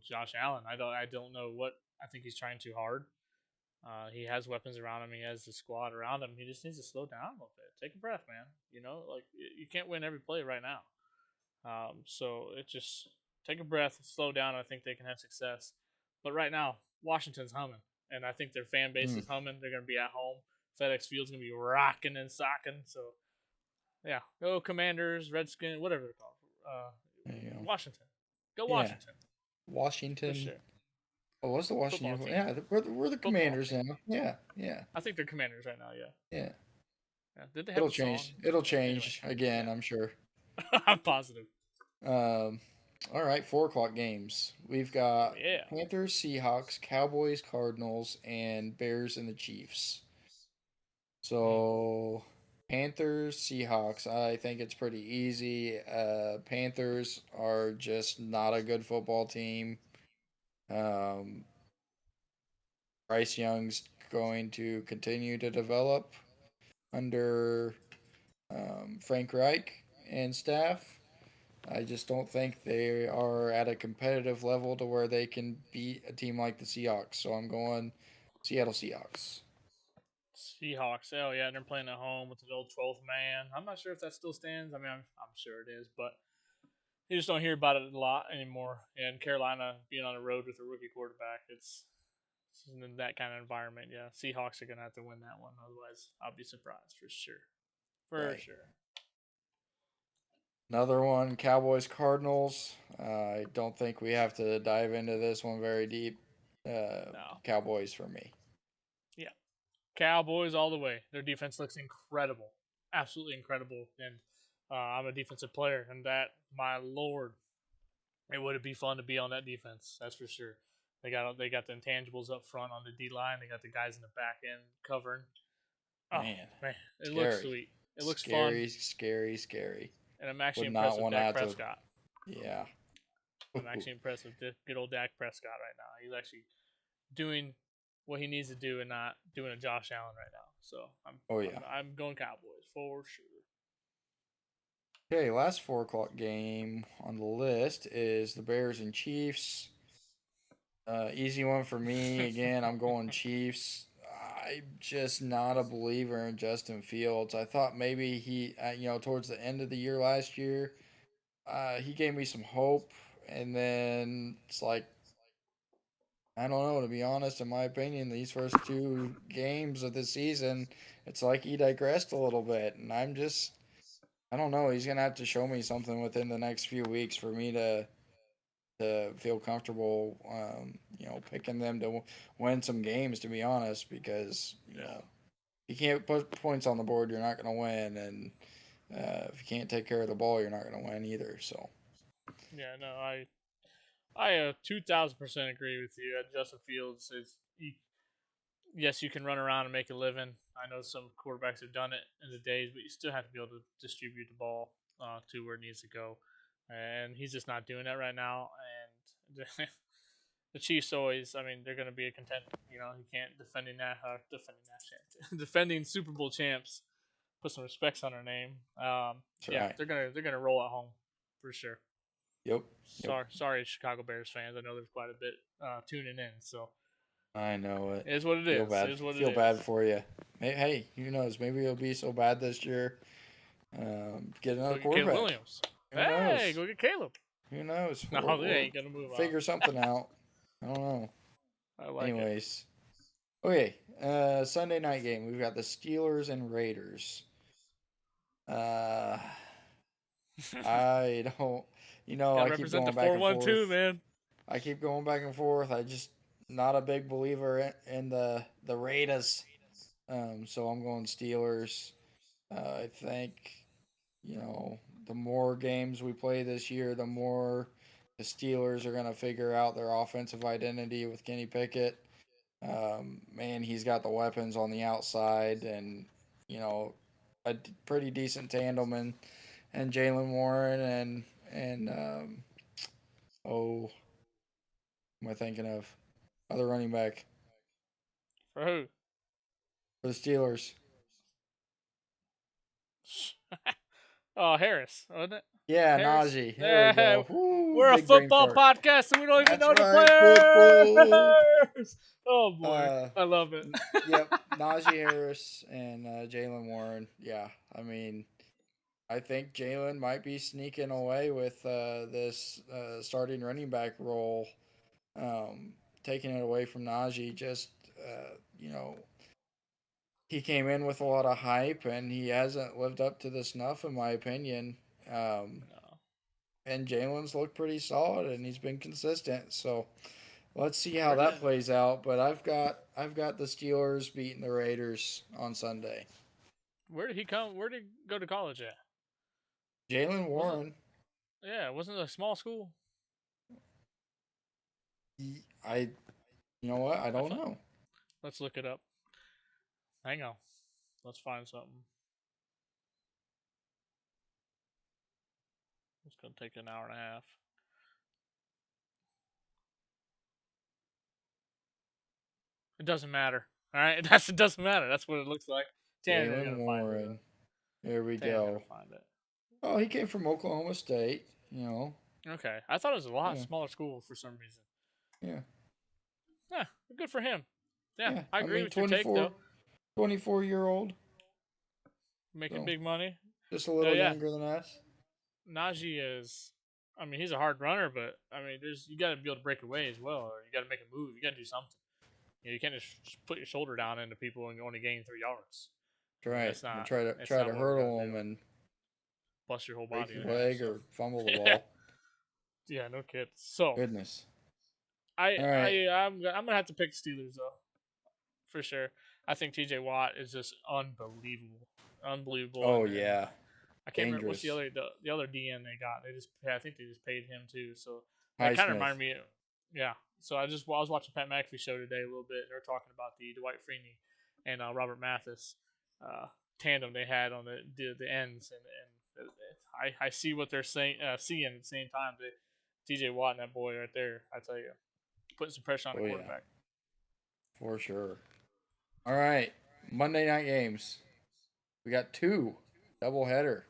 Josh Allen. I don't know what. I think he's trying too hard. He has weapons around him. He has the squad around him. He just needs to slow down a little bit. Take a breath, man. Like you can't win every play right now. So it just take a breath, slow down. I think they can have success. But right now, Washington's humming, and I think their fan base Mm, is humming. They're going to be at home. FedEx Field's going to be rocking and socking. So yeah, go Commanders, Redskins, whatever they're called. Uh, there you go. Washington, go Yeah, Washington for Washington. sure. Oh, what's the Football Washington? team, Yeah, we're the football Commanders team. now. Yeah, yeah, I think they're Commanders right now. Yeah, yeah. Yeah. Did they have It'll a song? change. It'll Anyway, change again, yeah, I'm sure. I'm positive. Um, all right, 4 o'clock games. We've Oh got yeah. Panthers, Seahawks, Cowboys, Cardinals, and Bears and the Chiefs. Mm. So Panthers, Seahawks. I think it's pretty easy. Panthers are just not a good football team. Um, Bryce Young's going to continue to develop under Frank Reich and staff. I just don't think they are at a competitive level to where they can beat a team like the Seahawks. So I'm going Seattle Seahawks. Seahawks. Oh yeah, they're playing at home with the old 12th man. I'm not sure if that still stands. I mean, I'm sure it is, but you just don't hear about it a lot anymore. And Carolina being on the road with a rookie quarterback, it's in that kind of environment. Yeah, Seahawks are gonna have to win that one. Otherwise, I'll be surprised for sure. For Right. sure. Another one, Cowboys Cardinals. I don't think we have to dive into this one very deep. No. Cowboys for me. Yeah. Cowboys all the way. Their defense looks incredible, absolutely incredible. And I'm a defensive player, and that, my lord, it would be fun to be on that defense. That's for sure. They got the intangibles up front on the D line. They got the guys in the back end covering. Oh Man, man, it looks scary. sweet. It looks fun, Scary, scary, scary. and I'm actually Would impressed not with want Dak out to. Prescott. Yeah. I'm actually impressed with good old Dak Prescott right now. He's actually doing what he needs to do and not doing a Josh Allen right now. So I'm Oh, I'm, yeah. I'm going Cowboys for sure. Okay, last 4 o'clock game on the list is the Bears and Chiefs. Easy one for me. Again, I'm going Chiefs. I'm just not a believer in Justin Fields. I thought maybe towards the end of the year last year, he gave me some hope, and then it's like I don't know. To be honest, in my opinion, these first 2 games of the season, it's like he digressed a little bit, and I don't know. He's gonna have to show me something within the next few weeks for me to feel comfortable, picking them to win some games. To be honest, because Yeah. you can't put points on the board, you're not going to win, and if you can't take care of the ball, you're not going to win either. So Yeah, no, I 2,000% agree with you. Justin Fields is yes, you can run around and make a living. I know some quarterbacks have done it in the days, but you still have to be able to distribute the ball to where it needs to go, and he's just not doing that right now. And the Chiefs always, I mean, they're going to be a contender. You know, you can't defending Super Bowl champs. Put some respects on their name. that's Yeah, right. they're gonna roll at home for sure. Yep. Yep. Sorry, Chicago Bears fans. I know there's quite a bit tuning in, so I know it. it is what it Feel is. It bad. is what it Feel bad is. for you. Hey, who knows? Maybe it'll be so bad this year. Get Go another get Caleb quarterback. Williams. Who Hey, knows? go get Caleb. Who knows? No, they ain't gonna move on. Figure something out. I don't know. I like it. Anyways, okay. Sunday night game. We've got the Steelers and Raiders. Uh, I don't. Got to I keep represent the going back and 4-1-2, forth. man. I keep going back and forth. I just not a big believer in the Raiders. So I'm going Steelers. I think you know the more games we play this year, the more the Steelers are gonna figure out their offensive identity with Kenny Pickett. Man, he's got the weapons on the outside, and you know pretty decent tandem and Jalen Warren and oh, what am I thinking of? Other running back For who? for the Steelers. Oh, Harris, wasn't it? Yeah, Harris. Najee. There we Yeah, go. Woo, we're a big brain football fart. podcast and we don't even That's know the right, football. players. Oh boy, Uh, I love it. yep, Najee Harris and Jalen Warren. Yeah, I mean, I think Jalen might be sneaking away with this starting running back role, um, taking it away from Najee. Just you know, he came in with a lot of hype, and he hasn't lived up to the snuff, in my opinion. Um, No, and Jalen's looked pretty solid, and he's been consistent. So let's see how sure that has. plays out. But I've got the Steelers beating the Raiders on Sunday. Where did he come? Where did he go to college at? Jalen Wasn't Warren. yeah? Wasn't it a small school? I, you know what? I I don't thought. know. Let's look it up. Hang on. Let's find something. It's gonna take an hour and a half. It doesn't matter. All right, it doesn't matter. That's what it looks like. Tanner's Jalen gonna find it Warren. though. Here we Tanner's gonna go. find it. Oh, he came from Oklahoma State. You know. Okay, I thought it was a lot Yeah. smaller school for some reason. Yeah. Yeah, good for him. Yeah, Yeah. I I agree mean, with your take though. 24-year old. Making So big money. just a little Yeah, younger than us. Najee is. I mean, he's a hard runner, but I mean, there's you got to be able to break away as well, or you got to make a move. You got to do something. You can't just put your shoulder down into people and only gain 3 yards. That's I mean, right. that's And not that's try not to what we're hurdle gonna him do. and Bust your whole break body his in half. leg So or fumble the ball. yeah, no kid. So Goodness. I All right. I I'm gonna have to pick Steelers though for sure. I think T.J. Watt is just unbelievable, Oh and yeah. I can't remember what's Dangerous. the other DN they got. I think they just paid him too. So that kind of Highsmith. reminded me. Yeah. So I was watching Pat McAfee show today a little bit. They were talking about the Dwight Freeney and Robert Mathis uh, tandem they had on the ends, and I see what they're seeing at the same time. T.J. Watt and that boy right there, I tell you, putting some pressure on the Oh yeah. quarterback. For sure. All right. Monday night games. We got two. Doubleheader.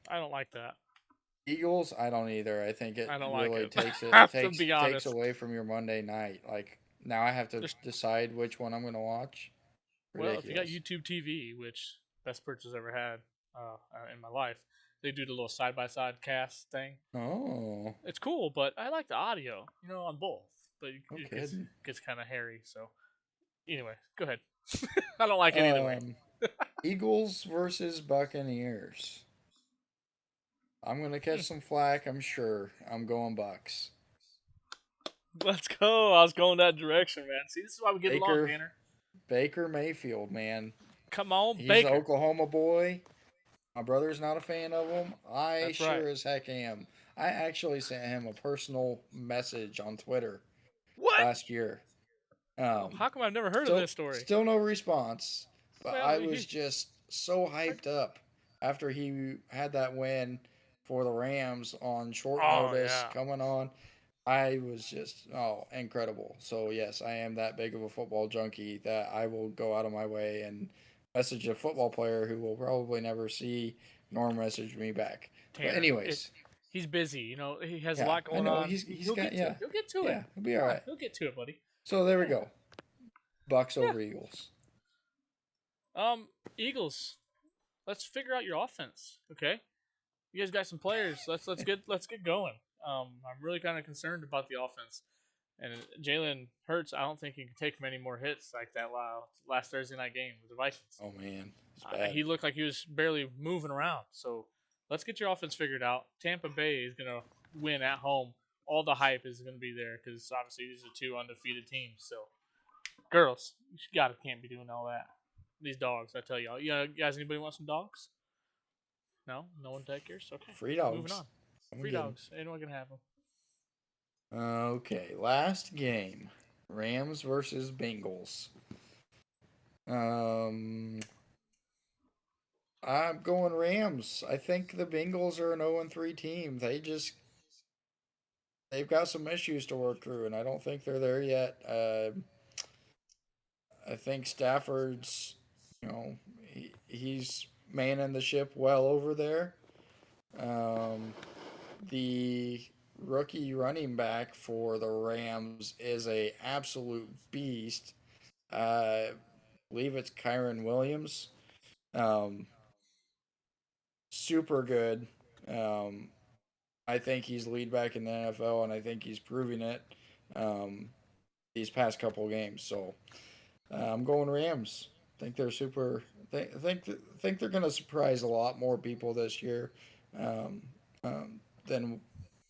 I don't like that. Eagles, I don't either. I think it I don't like really it. I have to takes be takes honest. away from your Monday night. Like now I have to There's decide which one I'm going to watch. Well, if you got Ridiculous. YouTube TV, which best purchase ever had in my life, they do the little side by side cast thing. Oh, It's cool, but I like the audio, on both. But no it kidding. gets kind of hairy. So anyway, go ahead. I don't like it either way. Um, Eagles versus Buccaneers. I'm going to catch some flack, I'm sure. I'm going Bucks. Let's go. I was going that direction, man. See, this is why we get along, Baker Tanner. Baker Mayfield, man. Come on, He's an Baker. Oklahoma boy. My brother's not a fan of him. I That's right. sure as heck am. I actually sent him a personal message on Twitter What? last year. How come I've never heard of Still, this story? still no response. But Well, I was just so hyped up after he had that win for the Rams on short oh notice yeah, coming on. I was just incredible. So yes, I am that big of a football junkie that I will go out of my way and message a football player who will probably never see nor message me back. But Tanner. anyways, He's busy. He has a yeah, lot I going know on. he's He'll got get to it. yeah He'll get to it. yeah he'll be Come all on, right. he'll get to it, buddy. So there we Yeah. go. Bucks Yeah. over Eagles. Eagles. Let's figure out your offense. Okay. You guys got some players. Let's get going. I'm really kind of concerned about the offense. And Jalen Hurts, I don't think he can take many more hits like that last Thursday night game with the Vikings. Oh man, it's bad. He looked like he was barely moving around. So let's get your offense figured out. Tampa Bay is gonna win at home. All the hype is gonna be there because obviously these are two undefeated teams. So girls, you can't be doing all that. These dogs, I tell y'all. You guys, anybody want some dogs? No, no one take yours. Okay, Free moving dogs. on. I'm Free getting. dogs. Anyone can have them. Okay, last game. Rams versus Bengals. Um, I'm going Rams. I think the Bengals are an 0-3 team. They've got some issues to work through, and I don't think they're there yet. I think Stafford's, he's manning the ship well over there. Um, the rookie running back for the Rams is a absolute beast. I believe it's Kyron Williams. Um, Super good. Um, I think he's lead back in the NFL, and I think he's proving it um, these past couple of games. So I'm going Rams. Think they're super. Think they're going to surprise a lot more people this year um, than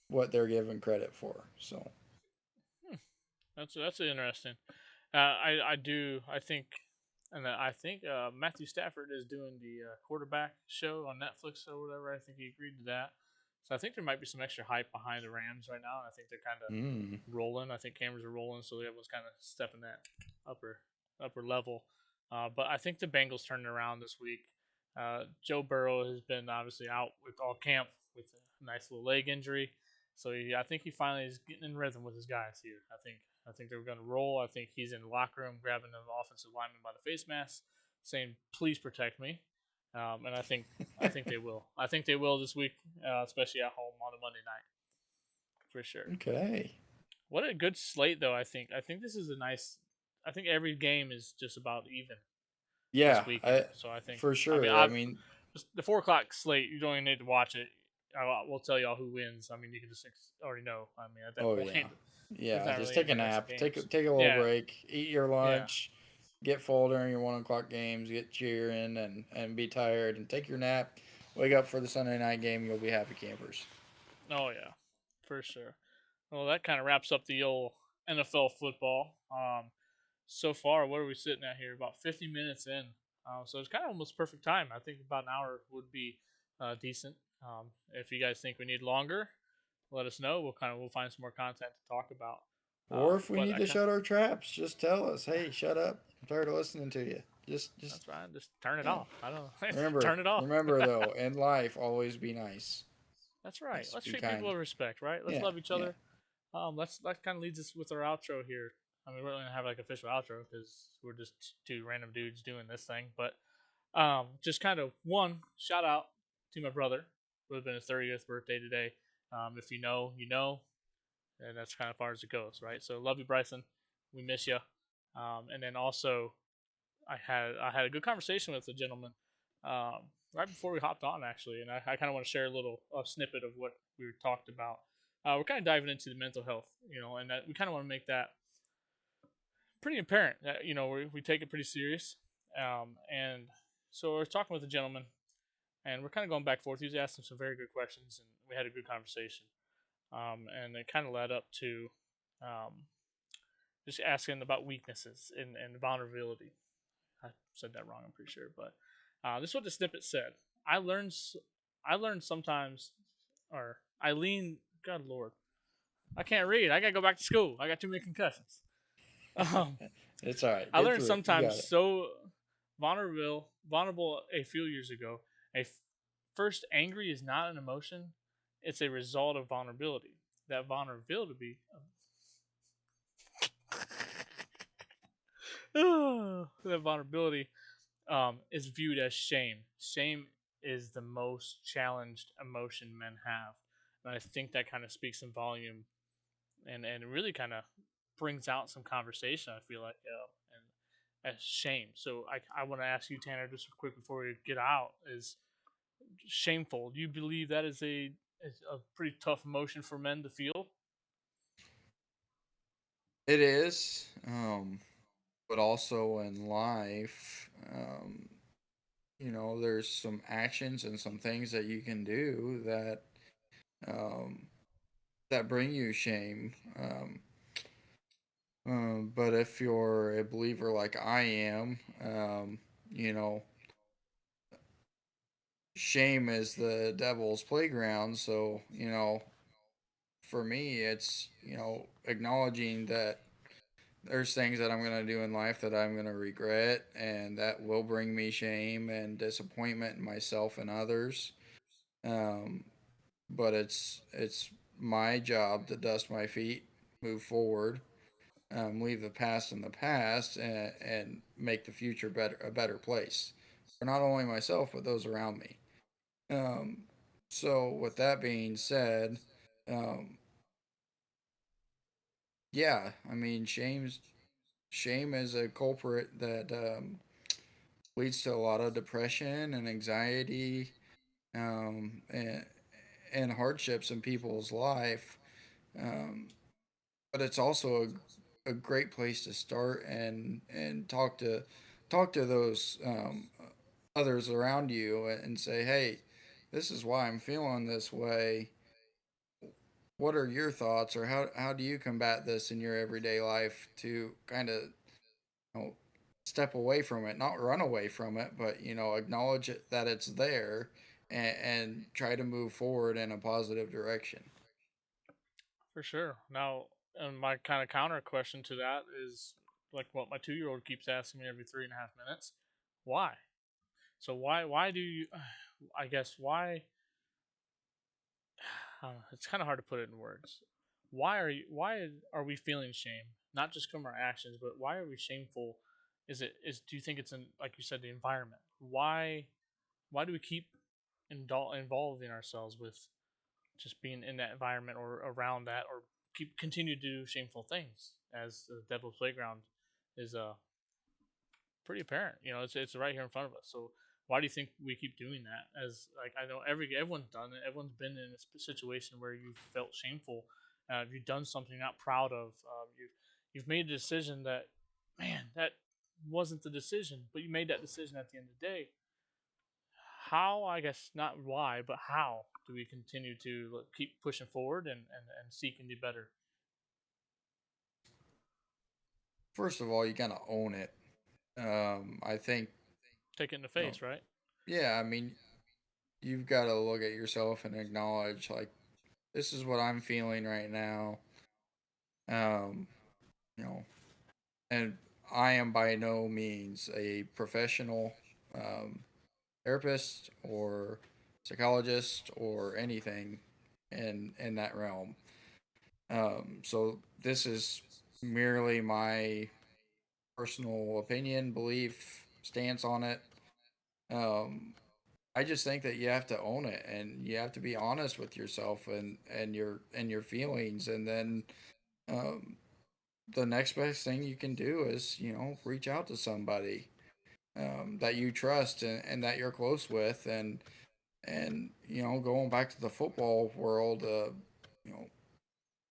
what they're given credit for. So Hmm, that's interesting. I think And I think Matthew Stafford is doing the quarterback show on Netflix or whatever. I think he agreed to that. So I think there might be some extra hype behind the Rams right now. I think they're kind of Mm. rolling. I think cameras are rolling, so everyone's kind of stepping that upper upper level. But I think the Bengals turning around this week. Joe Burrow has been obviously out with all camp with a nice little leg injury, so I think he finally is getting in rhythm with his guys here. I think they're going to roll. I think he's in the locker room grabbing the offensive lineman by the face mask, saying, "Please protect me." And I think they will. I think they will this week, especially at home on a Monday night for sure. Okay. What a good slate, though. I think this is a nice. I think every game is just about even this Yeah, weekend. I So I think. for I mean, sure. I I mean, just the 4 o'clock slate. You don't even need to watch it. We'll tell y'all who wins. I mean, you can just already know. I mean, at that oh yeah, point, there's yeah. not Just really take a anything extra nap. Take a, games. take a little Yeah, break. Eat your yeah. lunch. Get full during your 1 o'clock games. Get cheering and be tired and take your nap. Wake up for the Sunday night game. You'll be happy campers. Oh yeah, for sure. Well, that kind of wraps up the old NFL football. So far, what are we sitting at here? About 50 minutes in. So it's kind of almost perfect time. I think about an hour would be decent. If you guys think we need longer, let us know. We'll find some more content to talk about. Or if we But need to shut our traps, just tell us. Hey, shut up. I'm tired of listening to you. Just that's right. Just turn it you know. off. I don't know. Remember, Turn it off. remember though, in life, always be nice. That's right. Yes, Let's be treat people kind. with respect. Right. Let's Yeah, love each yeah. other. Let's that kind of leads us with our outro here. I mean, we're not gonna have like official outro because we're just two random dudes doing this thing. But just kind of one shout out to my brother. It would have been his 30th birthday today. If you know, you know, and that's kind of far as it goes, right? So love you, Bryson. We miss you. And then also, I had a good conversation with a gentleman right before we hopped on actually, and I kind of want to share a little snippet of what we talked about. We're kind of diving into the mental health, and that we kind of want to make that pretty apparent that we take it pretty serious. And so we're talking with a gentleman, and we're kind of going back and forth. He was asking some very good questions, and we had a good conversation. And it kind of led up to um, just asking about weaknesses and vulnerability. I said that wrong, I'm pretty sure, but this is what the snippet said. I learned, I learned sometimes, or I lean. God Lord, I can't read. I gotta go back to school. I got too many concussions. Um, It's all right. I Get learned through it. You sometimes got it. so vulnerable a few years ago. A first angry is not an emotion; it's a result of vulnerability. That vulnerability, that vulnerability is viewed as shame. Shame is the most challenged emotion men have, and I think that kind of speaks in volume and really kind of brings out some conversation. I feel like and as shame. So I want to ask you, Tanner, just quick before we get out, is shameful. Do you believe that is a pretty tough emotion for men to feel? It is, but also in life, there's some actions and some things that you can do um, that bring you shame. But if you're a believer like I am, you know, shame is the devil's playground. So, for me, it's, acknowledging that there's things that I'm going to do in life that I'm going to regret and that will bring me shame and disappointment in myself and others. Um, but it's my job to dust my feet, move forward, leave the past in the past, and make the future a better place for not only myself but those around me. Um, so with that being said, um, yeah, I mean, shame is a culprit that leads to a lot of depression and anxiety, um, and, and hardships in people's life. Um, but it's also a great place to start and talk to those others around you and say, hey, this is why I'm feeling this way. What are your thoughts, or how do you combat this in your everyday life to kind of, you know, step away from it, not run away from it, but acknowledge it, that it's there, and try to move forward in a positive direction. For sure. Now, and my kind of counter question to that is like what my 2 year old keeps asking me every 3.5 minutes: why? So why do you? I guess why? It's kind of hard to put it in words. Why are we feeling shame? Not just from our actions, but why are we shameful? Do you think it's in, like you said, the environment? Why do we keep involving ourselves with just being in that environment or around that, or continue to do shameful things, as the devil's playground is pretty apparent. It's right here in front of us. So why do you think we keep doing that? As like I know everyone's done it. Everyone's been in a situation where you felt shameful. You've done something you're not proud of. You've made a decision that, man, that wasn't the decision, but you made that decision at the end of the day. How, I guess not why, but how do we continue to keep pushing forward and seeking the better? First of all, you gotta own it. I think, Take it in the you know, face, right? yeah. I mean, you've got to look at yourself and acknowledge, like, this is what I'm feeling right now. Um, you know, and I am by no means a professional um, therapist or psychologist or anything in that realm. So this is merely my personal opinion, belief, stance on it. Um, I just think that you have to own it, and you have to be honest with yourself and your feelings, and then um, the next best thing you can do is reach out to somebody that you trust and that you're close with, and going back to the football world, you know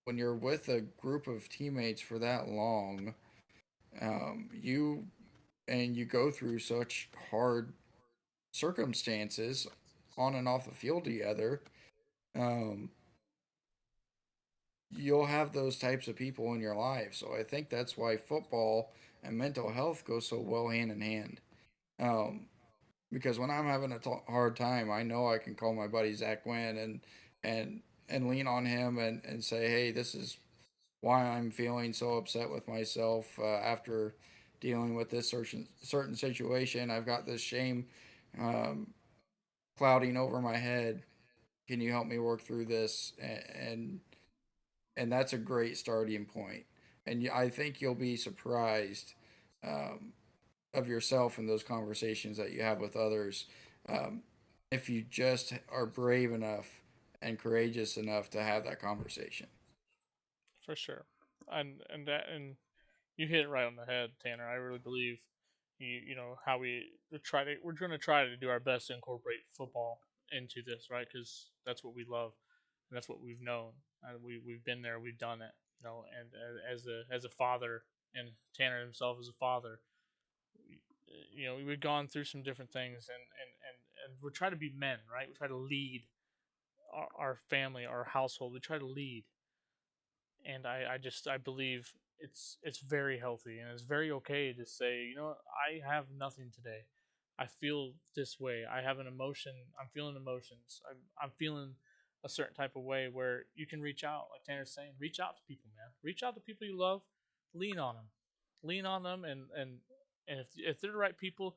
when you're with a group of teammates for that long, you go through such hard circumstances on and off the field together. um, you'll have those types of people in your life. So I think that's why football and mental health go so well hand in hand. Um, because when I'm having a hard time, I know I can call my buddy Zach Wynn and and lean on him and say, hey, this is why I'm feeling so upset with myself after dealing with this certain situation. I've got this shame um, clouding over my head. Can you help me work through this? And that's a great starting point. And I think you'll be surprised um, of yourself in those conversations that you have with others, um, if you just are brave enough and courageous enough to have that conversation. For sure. And you hit it right on the head, Tanner. I really believe you know how we're going to try to do our best to incorporate football into this, right? Because that's what we love and that's what we've known. And we've been there, we've done it, and as a father, and Tanner himself as a father, we've gone through some different things, and we try to be men, right? We try to lead our family, our household. We try to lead, and I believe it's very healthy and it's very okay to say, I have nothing today. I feel this way. I have an emotion. I'm feeling emotions. I'm feeling a certain type of way where you can reach out, like Tanner's saying, reach out to people, man. Reach out to people you love. Lean on them. Lean on them, and if they're the right people,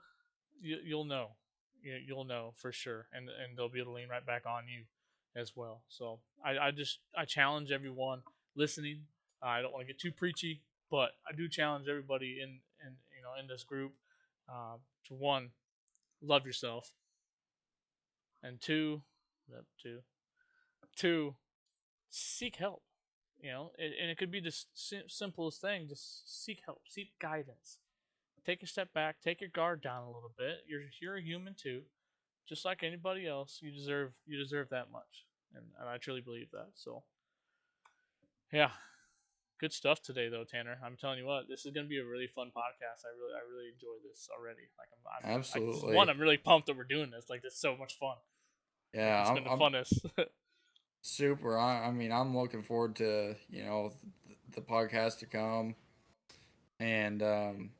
you'll know. You'll know for sure, and they'll be able to lean right back on you as well. So I challenge everyone listening. I don't want to get too preachy, but I do challenge everybody in this group uh, to, one, love yourself, and two, seek help. And it could be the simplest thing. Just seek help, seek guidance. Take a step back, take your guard down a little bit. You're a human too, just like anybody else. You deserve that much, and I truly believe that. So yeah, good stuff today, though, Tanner. I'm telling you what, this is gonna be a really fun podcast. I really enjoy this already. Like Absolutely. I'm really pumped that we're doing this. Like, it's so much fun. Like, Yeah, it's been the I'm funnest. super. I mean, I'm looking forward to the podcast to come, and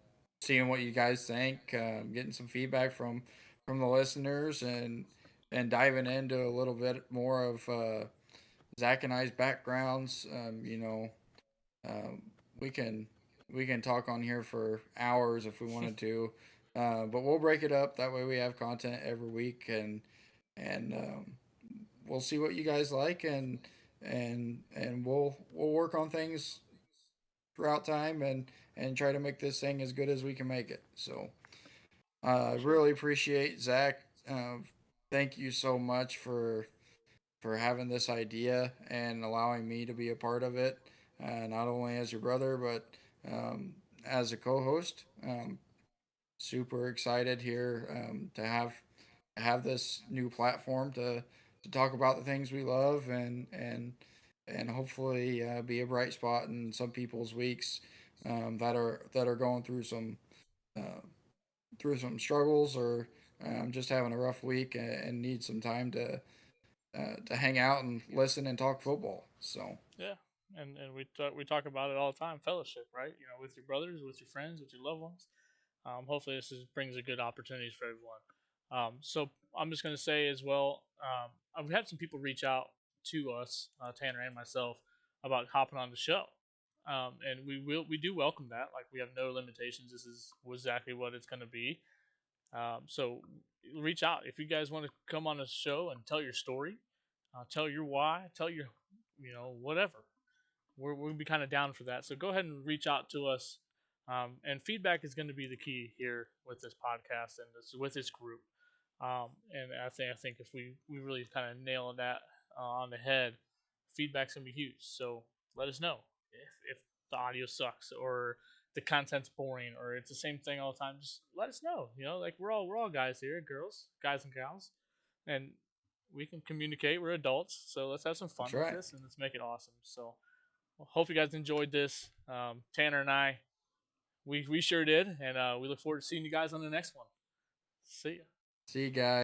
seeing what you guys think, getting some feedback from the listeners, and diving into a little bit more of Zach and I's backgrounds. Um, we can talk on here for hours if we wanted to, but we'll break it up. That way, we have content every week, and we'll see what you guys like, and we'll work on things throughout time, and try to make this thing as good as we can make it. So I Sure. really appreciate Zach. Thank you so much for having this idea and allowing me to be a part of it, not only as your brother but um, as a co-host. Super excited here to have this new platform to talk about the things we love, and hopefully be a bright spot in some people's weeks that are going uh, through some struggles, or just having a rough week and need some time to hang out and listen and talk football. So Yeah, and we talk about it all the time. Fellowship, right? You know, with your brothers, with your friends, with your loved ones. Hopefully, brings a good opportunities for everyone. So I'm just going to say as well, I've had some people reach out to us, Tanner and myself, about hopping on the show, and we do welcome that. Like, we have no limitations. This is exactly what it's going to be. So reach out if you guys want to come on the show and tell your story, tell your why, tell your whatever. We're gonna be kind of down for that. So go ahead and reach out to us. And feedback is going to be the key here with this podcast and with this group. And I think if we really kind of nail that on the head, feedback's gonna be huge. So let us know if the audio sucks or the content's boring or it's the same thing all the time. Just let us know. You know, like we're all guys here, girls, guys and gals, and we can communicate. We're adults, so let's have some fun that's with right. this and let's make it awesome. So well, hope you guys enjoyed this. Tanner and I, we sure did, and we look forward to seeing you guys on the next one. See ya. See you guys.